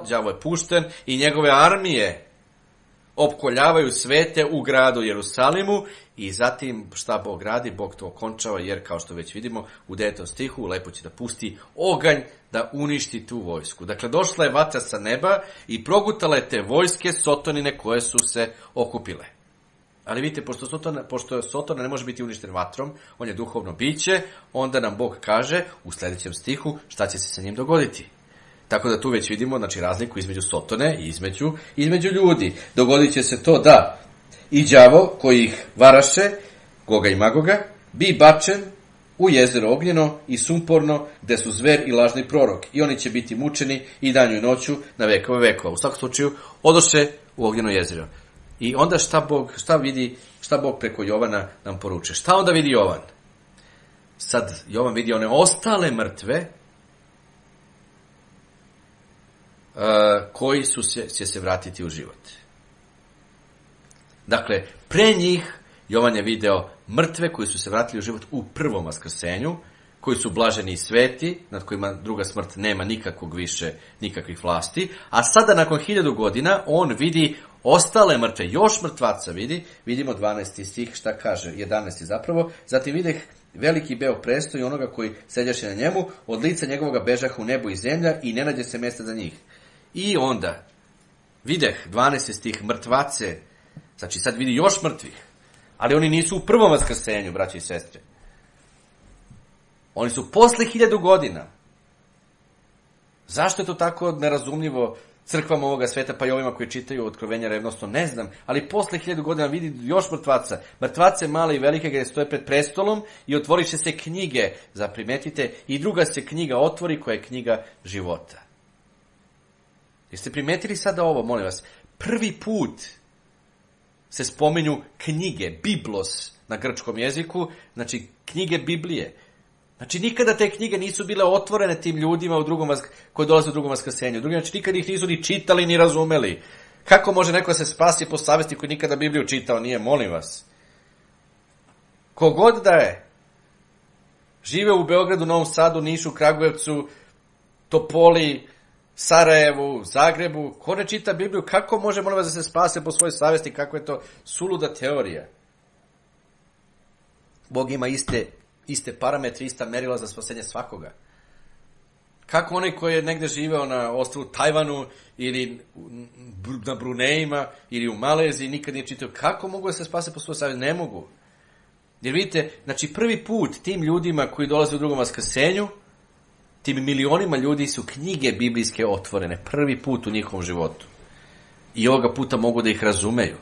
đavo je pušten i njegove armije opkoljavaju svete u gradu Jerusalimu i zatim šta Bog radi, Bog to okončava jer kao što već vidimo u 9. stihu lepo će da pusti oganj da uništi tu vojsku. Dakle, došla je vatra sa neba i progutala je te vojske Sotonine koje su se okupile. Ali vidite, pošto Soton ne može biti uništen vatrom, on je duhovno biće, onda nam Bog kaže u sljedećem stihu šta će se sa njim dogoditi. Tako da tu već vidimo, znači, razliku između Sotone i između ljudi. Dogodit će se to da i đavo koji ih varaše, Goga i Magoga, bi bačen u jezero ognjeno i sumporno, gde su zver i lažni prorok. I oni će biti mučeni i danju i noću na vekove vekova. U svakom slučaju, odoše u ognjeno jezero. I onda šta Bog preko Jovana nam poruče? Šta onda vidi Jovan? Sad Jovan vidi one ostale mrtve, koji će se vratiti u život. Dakle, pre njih Jovan je video mrtve koji su se vratili u život u prvom vaskrsenju, koji su blaženi i sveti, nad kojima druga smrt nema nikakvih vlasti, a sada nakon 1000 godina on vidi ostale mrtve, još mrtvaca vidimo 12. stih, šta kaže, 11. zapravo, zatim videh veliki beo presto i onoga koji sedjaše na njemu, od lica njegovoga bežahu nebo i zemlja i ne nađe se mjesta za njih. I onda videh 12. stih mrtvace, znači sad vidi još mrtvih, ali oni nisu u prvom vaskrsenju, braći i sestre. Oni su posle 1000 godina. Zašto je to tako nerazumljivo crkvama ovoga sveta, pa i ovima koji čitaju Otkrovenja revnosno, ne znam, ali posle 1000 godina vidi još mrtvaca. Mrtvace male i velike gdje stoje pred prestolom i otvoriše se knjige, zaprimetite, i druga se knjiga otvori koja je knjiga života. Jeste primetili sada ovo, molim vas? Prvi put se spominju knjige, biblos na grčkom jeziku, znači knjige Biblije. Znači, nikada te knjige nisu bile otvorene tim ljudima koji dolaze u drugom vaskrsenju. Znači, nikada ih nisu ni čitali, ni razumeli. Kako može neko se spasi po savesti koji nikada Bibliju čitao? Nije, molim vas. Kogod da je, žive u Beogradu, Novom Sadu, Nišu, Kragujevcu, Topoli, Sarajevu, Zagrebu, ko ne čita Bibliju, kako može, molim vas, da se spase po svojoj savesti? Kako je to suluda teorija? Bog ima iste parametre, ista merila za spasenje svakoga. Kako onaj koji je negde živeo na ostrvu Tajvanu ili na Brunejima ili u Maleziji nikad nije čitao, kako mogu da se spase po svojoj savjesti? Ne mogu. Jer vidite, znači prvi put tim ljudima koji dolaze u drugom vaskrsenju, tim milionima ljudi su knjige biblijske otvorene. Prvi put u njihovom životu. I ovoga puta mogu da ih razumeju.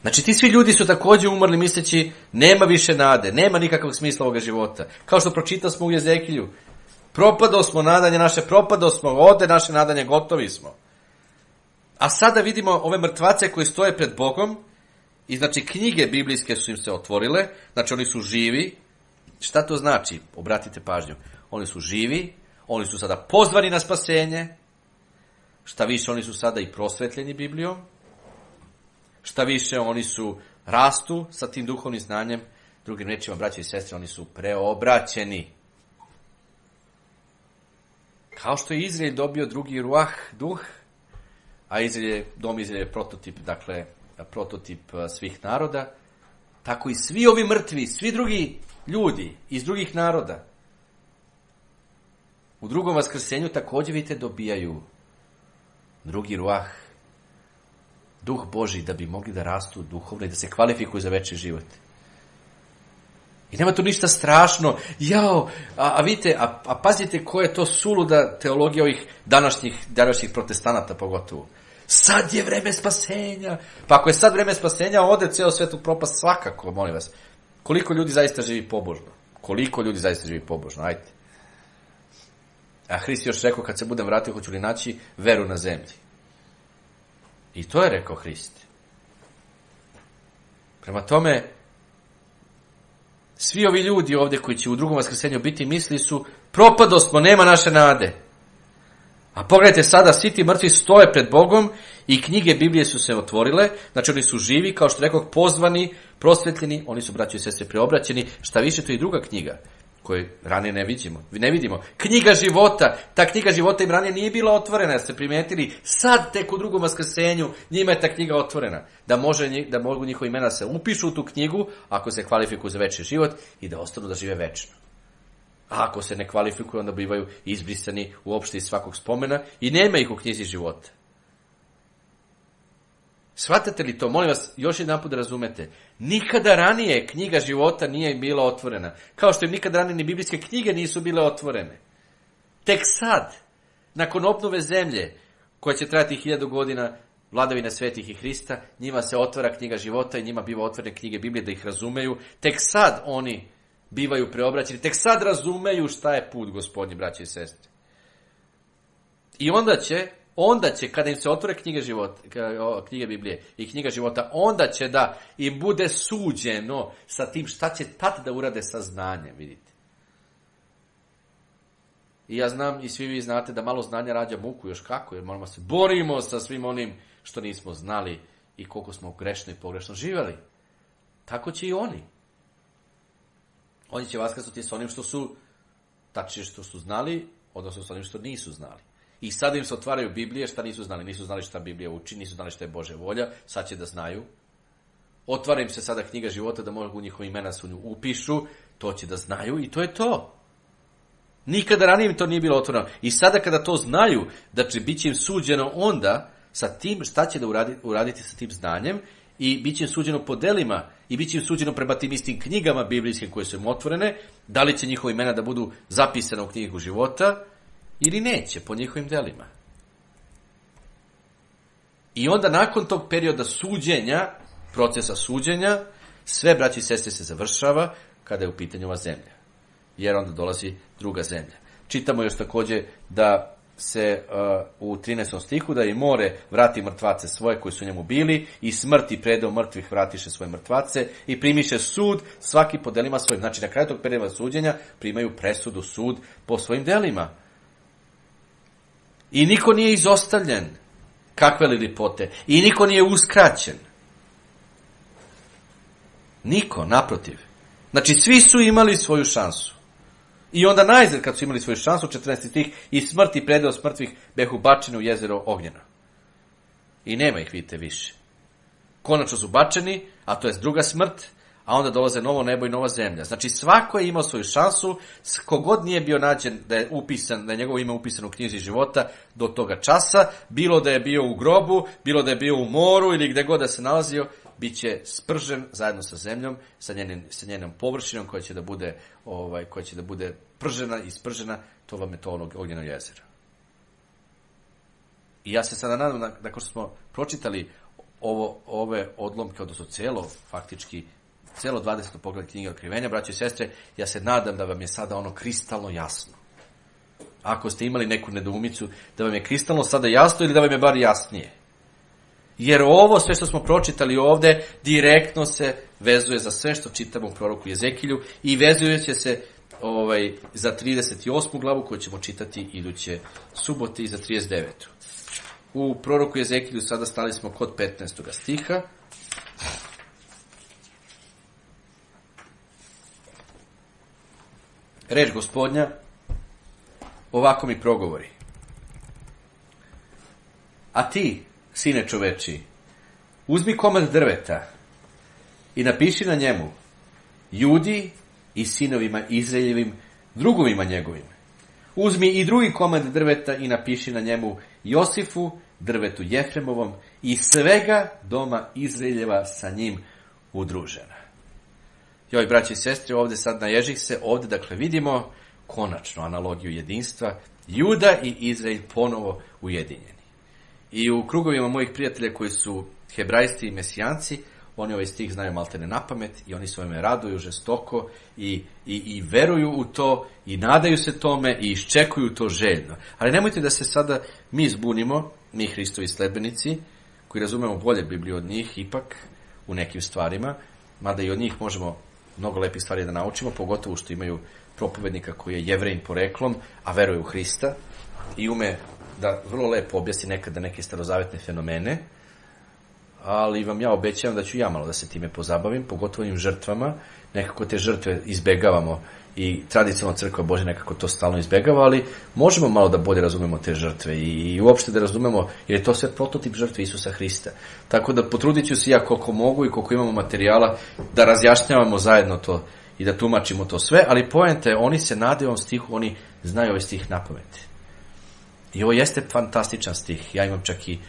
Znači, ti svi ljudi su također umrli misleći nema više nade, nema nikakvog smisla ovoga života. Kao što pročitali smo u Jezekilju. Propadao smo, nadanje naše propadao smo, ode naše nadanje, gotovi smo. A sada vidimo ove mrtvace koji stoje pred Bogom i znači knjige biblijske su im se otvorile, znači oni su živi. Šta to znači? Obratite pažnju. Oni su živi, oni su sada pozvani na spasenje, šta više oni su sada i prosvetljeni Biblijom, šta više oni su rastu sa tim duhovnim znanjem, drugim rečima, braće i sestre, oni su preobraćeni. Kao što je Izrael dobio drugi ruah, duh, a dom Izrael je prototip, dakle, prototip svih naroda, tako i svi ovi mrtvi, svi drugi ljudi iz drugih naroda u drugom vaskrsenju također vidite dobijaju drugi ruah, duh Božji, da bi mogli da rastu duhovno i da se kvalifikuju za večni život. I nema tu ništa strašno. Vidite, pazite koja je to suluda teologija ovih današnjih protestanata pogotovo. Sad je vreme spasenja. Pa ako je sad vreme spasenja, ode ceo svet u propast svakako, molim vas. Koliko ljudi zaista živi pobožno? Ajde. A Hrist još rekao, kad se budem vratio, hoću li naći veru na zemlji. I to je rekao Hrist. Prema tome, svi ovi ljudi ovdje koji će u drugom vaskrsenju biti, misli su, propadosmo, nema naše nade. A pogledajte sada, svi ti mrtvi stoje pred Bogom i knjige Biblije su se otvorile, znači oni su živi, kao što rekao, pozvani, prosvetljeni, oni su, braćo i sestre, preobraćeni, šta više, to je i druga knjiga, koju ranije ne vidimo. Knjiga života, ta knjiga života im ranije nije bila otvorena, jer ste primijetili, sad tek u drugom vaskrsenju njima je ta knjiga otvorena, da mogu njihova imena se upišu u tu knjigu, ako se kvalifikuju za večni život i da ostanu da žive večno. A ako se ne kvalifikuju, onda bivaju izbrisani uopšte iz svakog spomena i nema ih u knjizi života. Shvatate li to? Molim vas, još jedan put da razumete. Nikada ranije knjiga života nije bila otvorena. Kao što im nikada ranije ni biblijske knjige nisu bile otvorene. Tek sad, nakon obnove zemlje, koja će trajati 1000 godina, vladavine svetih i Hrista, njima se otvara knjiga života i njima biva otvorene knjige Biblije da ih razumeju. Tek sad oni bivaju preobraćeni, tek sad razumeju šta je put Gospodnji, braći i sestre. I onda će, kada im se otvore knjige Biblije i knjiga života, onda će da im bude suđeno sa tim šta će tad da urade sa znanjem, vidite. I ja znam, i svi vi znate, da malo znanja rađa muku, još kako, jer moramo se borimo sa svim onim što nismo znali i koliko smo grešno i pogrešno živjeli. Tako će i oni. Oni će vaskrsnuti sa onim što su, tačnije što su znali, odnosno sa onim što nisu znali. I sad im se otvaraju Biblije, šta nisu znali. Nisu znali šta Biblija uči, nisu znali šta je Božja volja, sad će da znaju. Otvara im se sada knjiga života da mogu njihova imena se u nju upišu, to će da znaju i to je to. Nikada ranije im to nije bilo otvoreno. I sada kada to znaju, da će biti im suđeno onda sa tim šta će da uraditi sa tim znanjem i bit će im suđeno po delima i bit će im suđeno prema tim istim knjigama biblijskim koje su im otvorene, da li će njihova imena da budu zapisana u knjigu života ili neće, po njihovim delima. I onda nakon tog perioda suđenja, procesa suđenja, sve, braći i sestre, se završava kada je u pitanju ova zemlja. Jer onda dolazi druga zemlja. Čitamo još također da se u 13. stihu da i more vrati mrtvace svoje koji su njemu bili i smrti predao mrtvih vratiše svoje mrtvace i primiše sud svaki po delima svojim. Znači na kraju tog perioda suđenja primaju presudu, sud po svojim delima. I niko nije izostavljen, kakve li lipote, i niko nije uskraćen. Niko, naprotiv. Znači svi su imali svoju šansu. I onda najzad kad su imali svoju šansu, 14. stih, i smrti predao smrtvih behu bačeni u jezero ognjeno. I nema ih, vidite, više. Konačno su bačeni, a to je druga smrt, a onda dolaze novo nebo i nova zemlja. Znači svako je imao svoju šansu, kogod nije bio nađen da je upisan, da je njegovo ime upisano u knjizi života do toga časa, bilo da je bio u grobu, bilo da je bio u moru ili gdje god da se nalazio, bit će spržen zajedno sa zemljom, sa njenom površinom koja će da bude pržena i spržena, to vam je to ono ognjeno jezero. I ja se sada nadam, nakon što smo pročitali ove odlomke, odnosno cijelo 20. pogled knjige Otkrivenja, braći i sestre, ja se nadam da vam je sada ono kristalno jasno. Ako ste imali neku nedoumicu, da vam je kristalno sada jasno ili da vam je bar jasnije. Jer ovo sve što smo pročitali ovdje direktno se vezuje za sve što čitamo u proroku Jezekilju i vezuje će se za 38. glavu koju ćemo čitati iduće subote i za 39. U proroku Jezekilju sada stali smo kod 15. stiha. Reč Gospodnja ovako mi progovori. A ti, sine čoveči, uzmi komad drveta i napiši na njemu Judi i sinovima Izraeljevim, drugovima njegovim. Uzmi i drugi komad drveta i napiši na njemu Josifu, drvetu Jefremovom i svega doma Izraeljeva sa njim udružena. Joj, braći i sestre, ovdje sad naježih se, ovdje dakle vidimo konačno analogiju jedinstva, Juda i Izrael ponovo ujedinjeni. I u krugovima mojih prijatelja koji su hebrajsti i mesijanci, oni ovaj stih znaju maltene na pamet i oni se ovome raduju žestoko i veruju u to i nadaju se tome i iščekuju to željno. Ali nemojte da se sada mi zbunimo, mi Hristovi sledbenici, koji razumemo bolje Bibliju od njih, ipak u nekim stvarima, mada i od njih možemo mnogo lepih stvari da naučimo, pogotovo što imaju propovednika koji je Jevrejin poreklom, a veruje u Hrista i ume da vrlo lepo objasni nekada neke starozavetne fenomene, ali vam ja obećavam da ću ja malo da se time pozabavim, pogotovo ovim žrtvama. Nekako te žrtve izbegavamo i tradicionalna crkva Božja nekako to stalno izbegava, ali možemo malo da bolje razumemo te žrtve i uopšte da razumemo, jer je to sve prototip žrtve Isusa Hrista. Tako da potrudit ću se ja koliko mogu i koliko imamo materijala da razjašnjavamo zajedno to i da tumačimo to sve, ali poenta je, oni se nadaju ovom stihu, oni znaju ovaj stih napamet. I ovo jeste fantastičan stih. Ja imam čak i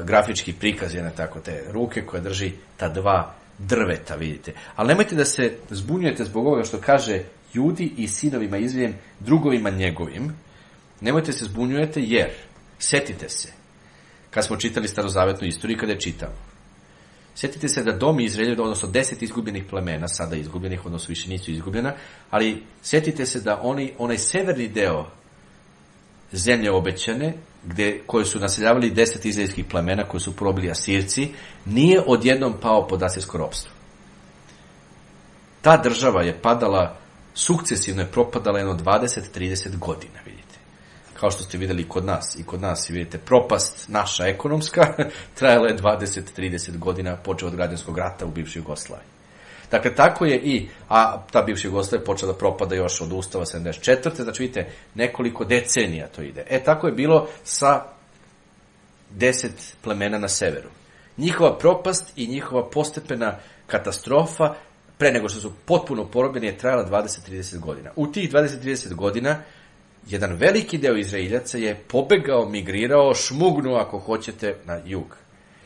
grafički prikaz jedne tako te ruke koja drži ta dva drveta, vidite. Ali nemojte da se zbunjujete zbog ovoga što kaže Judi i sinovima Izraeljevim, drugovima njegovim. Nemojte se zbunjujete jer, setite se, kad smo čitali starozavetnu istoriju, kada je čitamo. Sjetite se da dom Izraeljev, odnosno 10 izgubljenih plemena, sada izgubljenih, odnosno više nisu izgubljena, ali sjetite se da onaj severni deo zemlje obećane, koje su naseljavali 10 izraelskih plemena, koje su probili Asirci, nije odjednom pao pod asirsko ropstvo. Ta država je padala, sukcesivno je propadala jedno 20-30 godina, vidite. Kao što ste vidjeli kod nas, i kod nas, vidite, propast naša ekonomska trajala je 20-30 godina, počeo od građanskog rata u bivšoj Jugoslaviji. Dakle, tako je a ta bivša Jugoslavija počela da propada još od Ustava 74. Znači, vidite, nekoliko decenija to ide. Tako je bilo sa 10 plemena na severu. Njihova propast i njihova postepena katastrofa, pre nego što su potpuno porobljeni, je trajala 20-30 godina. U tih 20-30 godina, jedan veliki deo Izraeljaca je pobegao, migrirao, šmugnuo, ako hoćete, na jug.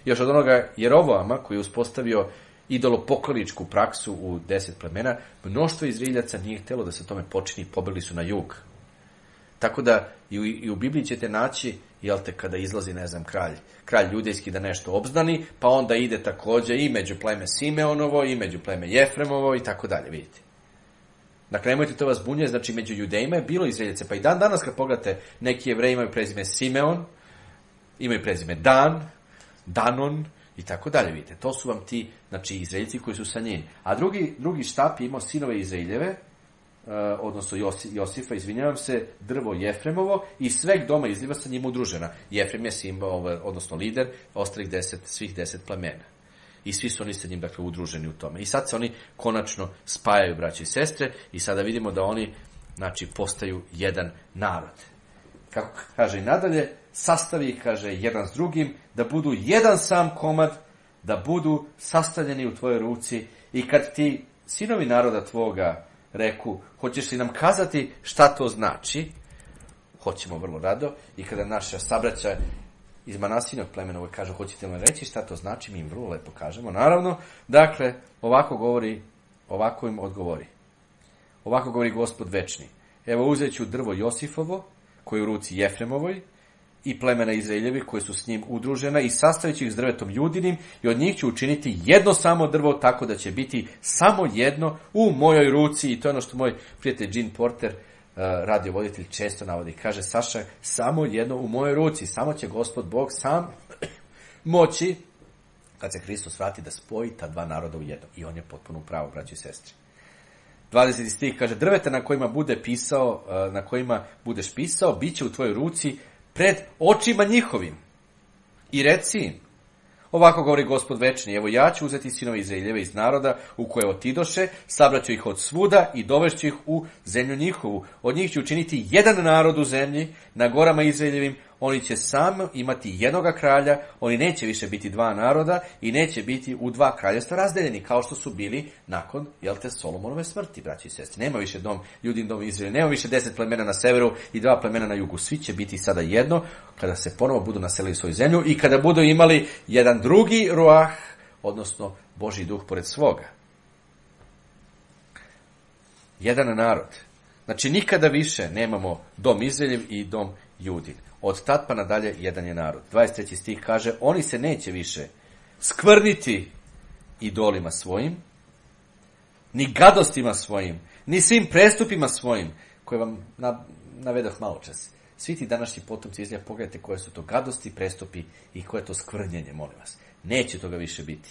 Još od onoga Jerovoama, koji je uspostavio idolopokloničku praksu u 10 plemena, mnoštvo Izraeljaca nije htjelo da se tome počini, pobegli su na jug. Tako da i u Bibliji ćete naći, kada izlazi, kralj judejski da nešto obznani, pa onda ide također i među pleme Simeonovo, i među pleme Jefremovo, i tako dalje, vidite. Dakle, nemojte to vas bunje, znači među Judejima je bilo Izraeljaca, pa i dan danas kad pogledate, neki Jevreji imaju prezime Simeon, imaju prezime Dan, Danon, i tako dalje, vidite. To su vam ti, znači, Izraeljci koji su sa njim. A drugi štap je imao sinove Izraeljeve, odnosno Josifa, izvinjavam se, drvo Jefremovo, i sveg doma Izraeljeva sa njim udružena. Jefrem je simbol, odnosno lider, ostalih svih 10 plemena. I svi su oni sa njim, dakle, udruženi u tome. I sad se oni konačno spajaju, braći i sestre, i sada vidimo da oni, znači, postaju jedan narod. Kako kaže i nadalje, sastavi, kaže, jedan s drugim, da budu jedan sam komad, da budu sastavljeni u tvojoj ruci, i kad ti sinovi naroda tvoga reku, hoćeš li nam kazati šta to znači? Hoćemo vrlo rado, i kada naša sabraća iz Manasinog plemena kažu, hoćete li reći šta to znači, mi im vrlo lepo kažemo, naravno. Dakle, ovako im odgovori. Ovako govori Gospod večni. Evo, uzet ću drvo Josifovo, koje je u ruci Jefremovoj, i plemena Izraeljevi koje su s njim udružena, i sastavit ću ih s drvetom Judinim, i od njih ću učiniti jedno samo drvo, tako da će biti samo jedno u mojoj ruci. I to je ono što moj prijatelj Gene Porter, radiovoditelj, često navodi. Kaže, Saša, samo jedno u mojoj ruci, samo će Gospod Bog sam moći, kad se Hristos vrati, da spoji ta dva naroda u jedno. I on je potpuno u pravu, braći i sestri. 20. stih kaže, drveta na kojima budeš pisao, bit će u tvojoj ruci pred očima njihovim. I reci im, ovako govori Gospod večni, evo ja ću uzeti sinove Izraeljeve iz naroda u koje otidoše, sabraću ih od svuda i dovešću ih u zemlju njihovu. Od njih ću učiniti jedan narod u zemlji, na gorama Izraeljevim, oni će sam imati jednoga kralja, oni neće više biti dva naroda i neće biti u dva kraljevstva razdeljeni, kao što su bili nakon, Solomonove smrti, braći i sestri. Nema više dom Izraelja, nema više 10 plemena na severu i 2 plemena na jugu. Svi će biti sada jedno, kada se ponovo budu naselili svoju zemlju i kada budu imali jedan drugi ruah, odnosno Božji duh pored svoga. Jedan narod. Znači, nikada više nemamo dom Izraeljev i dom Judin. Od tad pa nadalje jedan je narod. 23. stih kaže, oni se neće više skvrniti idolima svojim, ni gadostima svojim, ni svim prestupima svojim, koje vam navedah malo čas. Svi ti današnji potomci Izraelja, pogledajte koje su to gadosti, prestupi i koje je to skvrnjenje, molim vas. Neće toga više biti.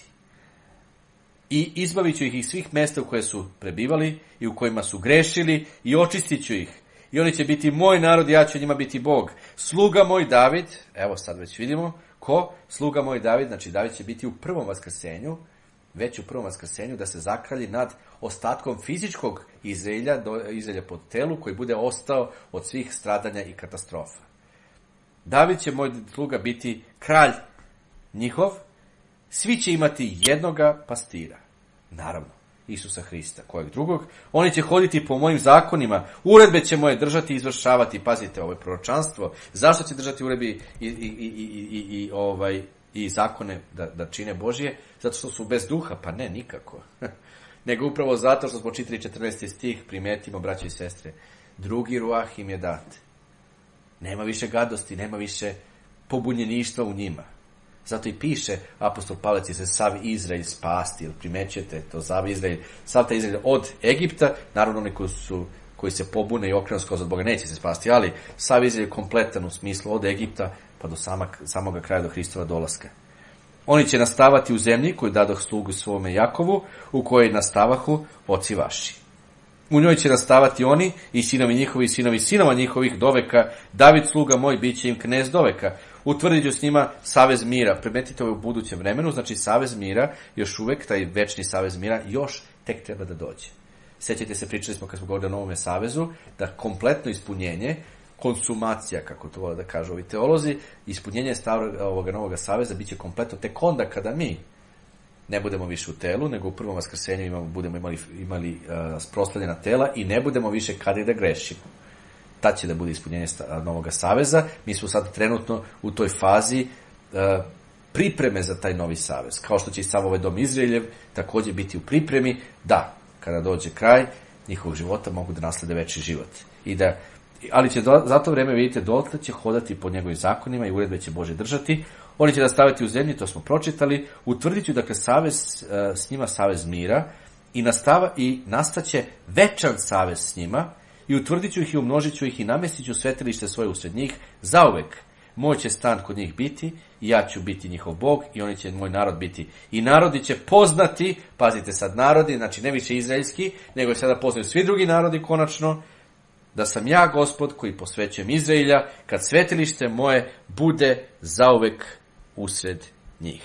I izbavit ću ih iz svih mesta u koje su prebivali i u kojima su grešili i očistit ću ih. I oni će biti moj narod, ja ću njima biti Bog. Sluga moj David, evo sad već vidimo, ko? Sluga moj David, znači David će biti u prvom vaskrsenju, već u prvom vaskrsenju, da se zakralji nad ostatkom fizičkog Izraelja pod telu, koji bude ostao od svih stradanja i katastrofa. David će moj sluga biti kralj njihov, svi će imati jednoga pastira. Naravno, Isusa Hrista, kojeg drugog. Oni će hoditi po mojim zakonima, uredbe će moje držati i izvršavati. Pazite, ovo je proročanstvo. Zašto će držati uredbe i zakone da čine Božje? Zato što su bez duha? Pa ne, nikako. Nego upravo zato što smo čitali 14. stih, primetimo, braće i sestre, drugi ruah im je dat. Nema više gadosti, nema više pobunjeništva u njima. Zato i piše apostol Pavle će se sav Izrael spasti, jer primećete to, sav taj Izrael od Egipta, naravno oni koji se pobune i okrenu skroz od Boga neće se spasti, ali sav Izrael je kompletan u smislu od Egipta pa do samoga kraja, do Hristova dolaska. Oni će nastavati u zemlji koju dadoh slugu svome Jakovu, u kojoj nastavahu oci vaši. U njoj će nastavati oni i sinovi njihovi i sinovi sinova njihovih doveka. David sluga moj bit će im knez doveka. Utvrdit ću s njima savez mira. Primetite ovo u budućem vremenu, znači savez mira, još uvek, taj večni savez mira, još tek treba da dođe. Sjećate se, pričali smo kad smo govorili o novome savezu, da kompletno ispunjenje, konsumacija, kako to vole da kažu ovi teolozi, ispunjenje ovoga novoga saveza bit će kompletno tek onda kada mi ne budemo više u telu, nego u prvom vaskrsenju budemo imali proslavljena tela i ne budemo više kada i da grešimo. Tad će da bude ispunjenje novoga saveza. Mi smo sad trenutno u toj fazi pripreme za taj novi savez. Kao što će i sam ovaj dom Izraeljev također biti u pripremi da, kada dođe kraj njihovog života, mogu da naslede večni život. Ali će za to vreme, vidite, dotle će hodati po njegovim zakonima i uredbe će Bože držati. Oni će nastaviti u zemlji, to smo pročitali, utvrdit ću, dakle, s njima savez mira i nastaće večan savez s njima i utvrdit ću ih i umnožit ću ih i namjestit ću svetilište svoje usred njih zauvek. Moj će stan kod njih biti i ja ću biti njihov Bog i oni će moj narod biti. I narodi će poznati, pazite sad, narodi, znači ne više izraelski, nego sada poznaju svi drugi narodi konačno, da sam ja Gospod koji posvećujem Izraelja, kad svetilište moje bude zauvek usred njih.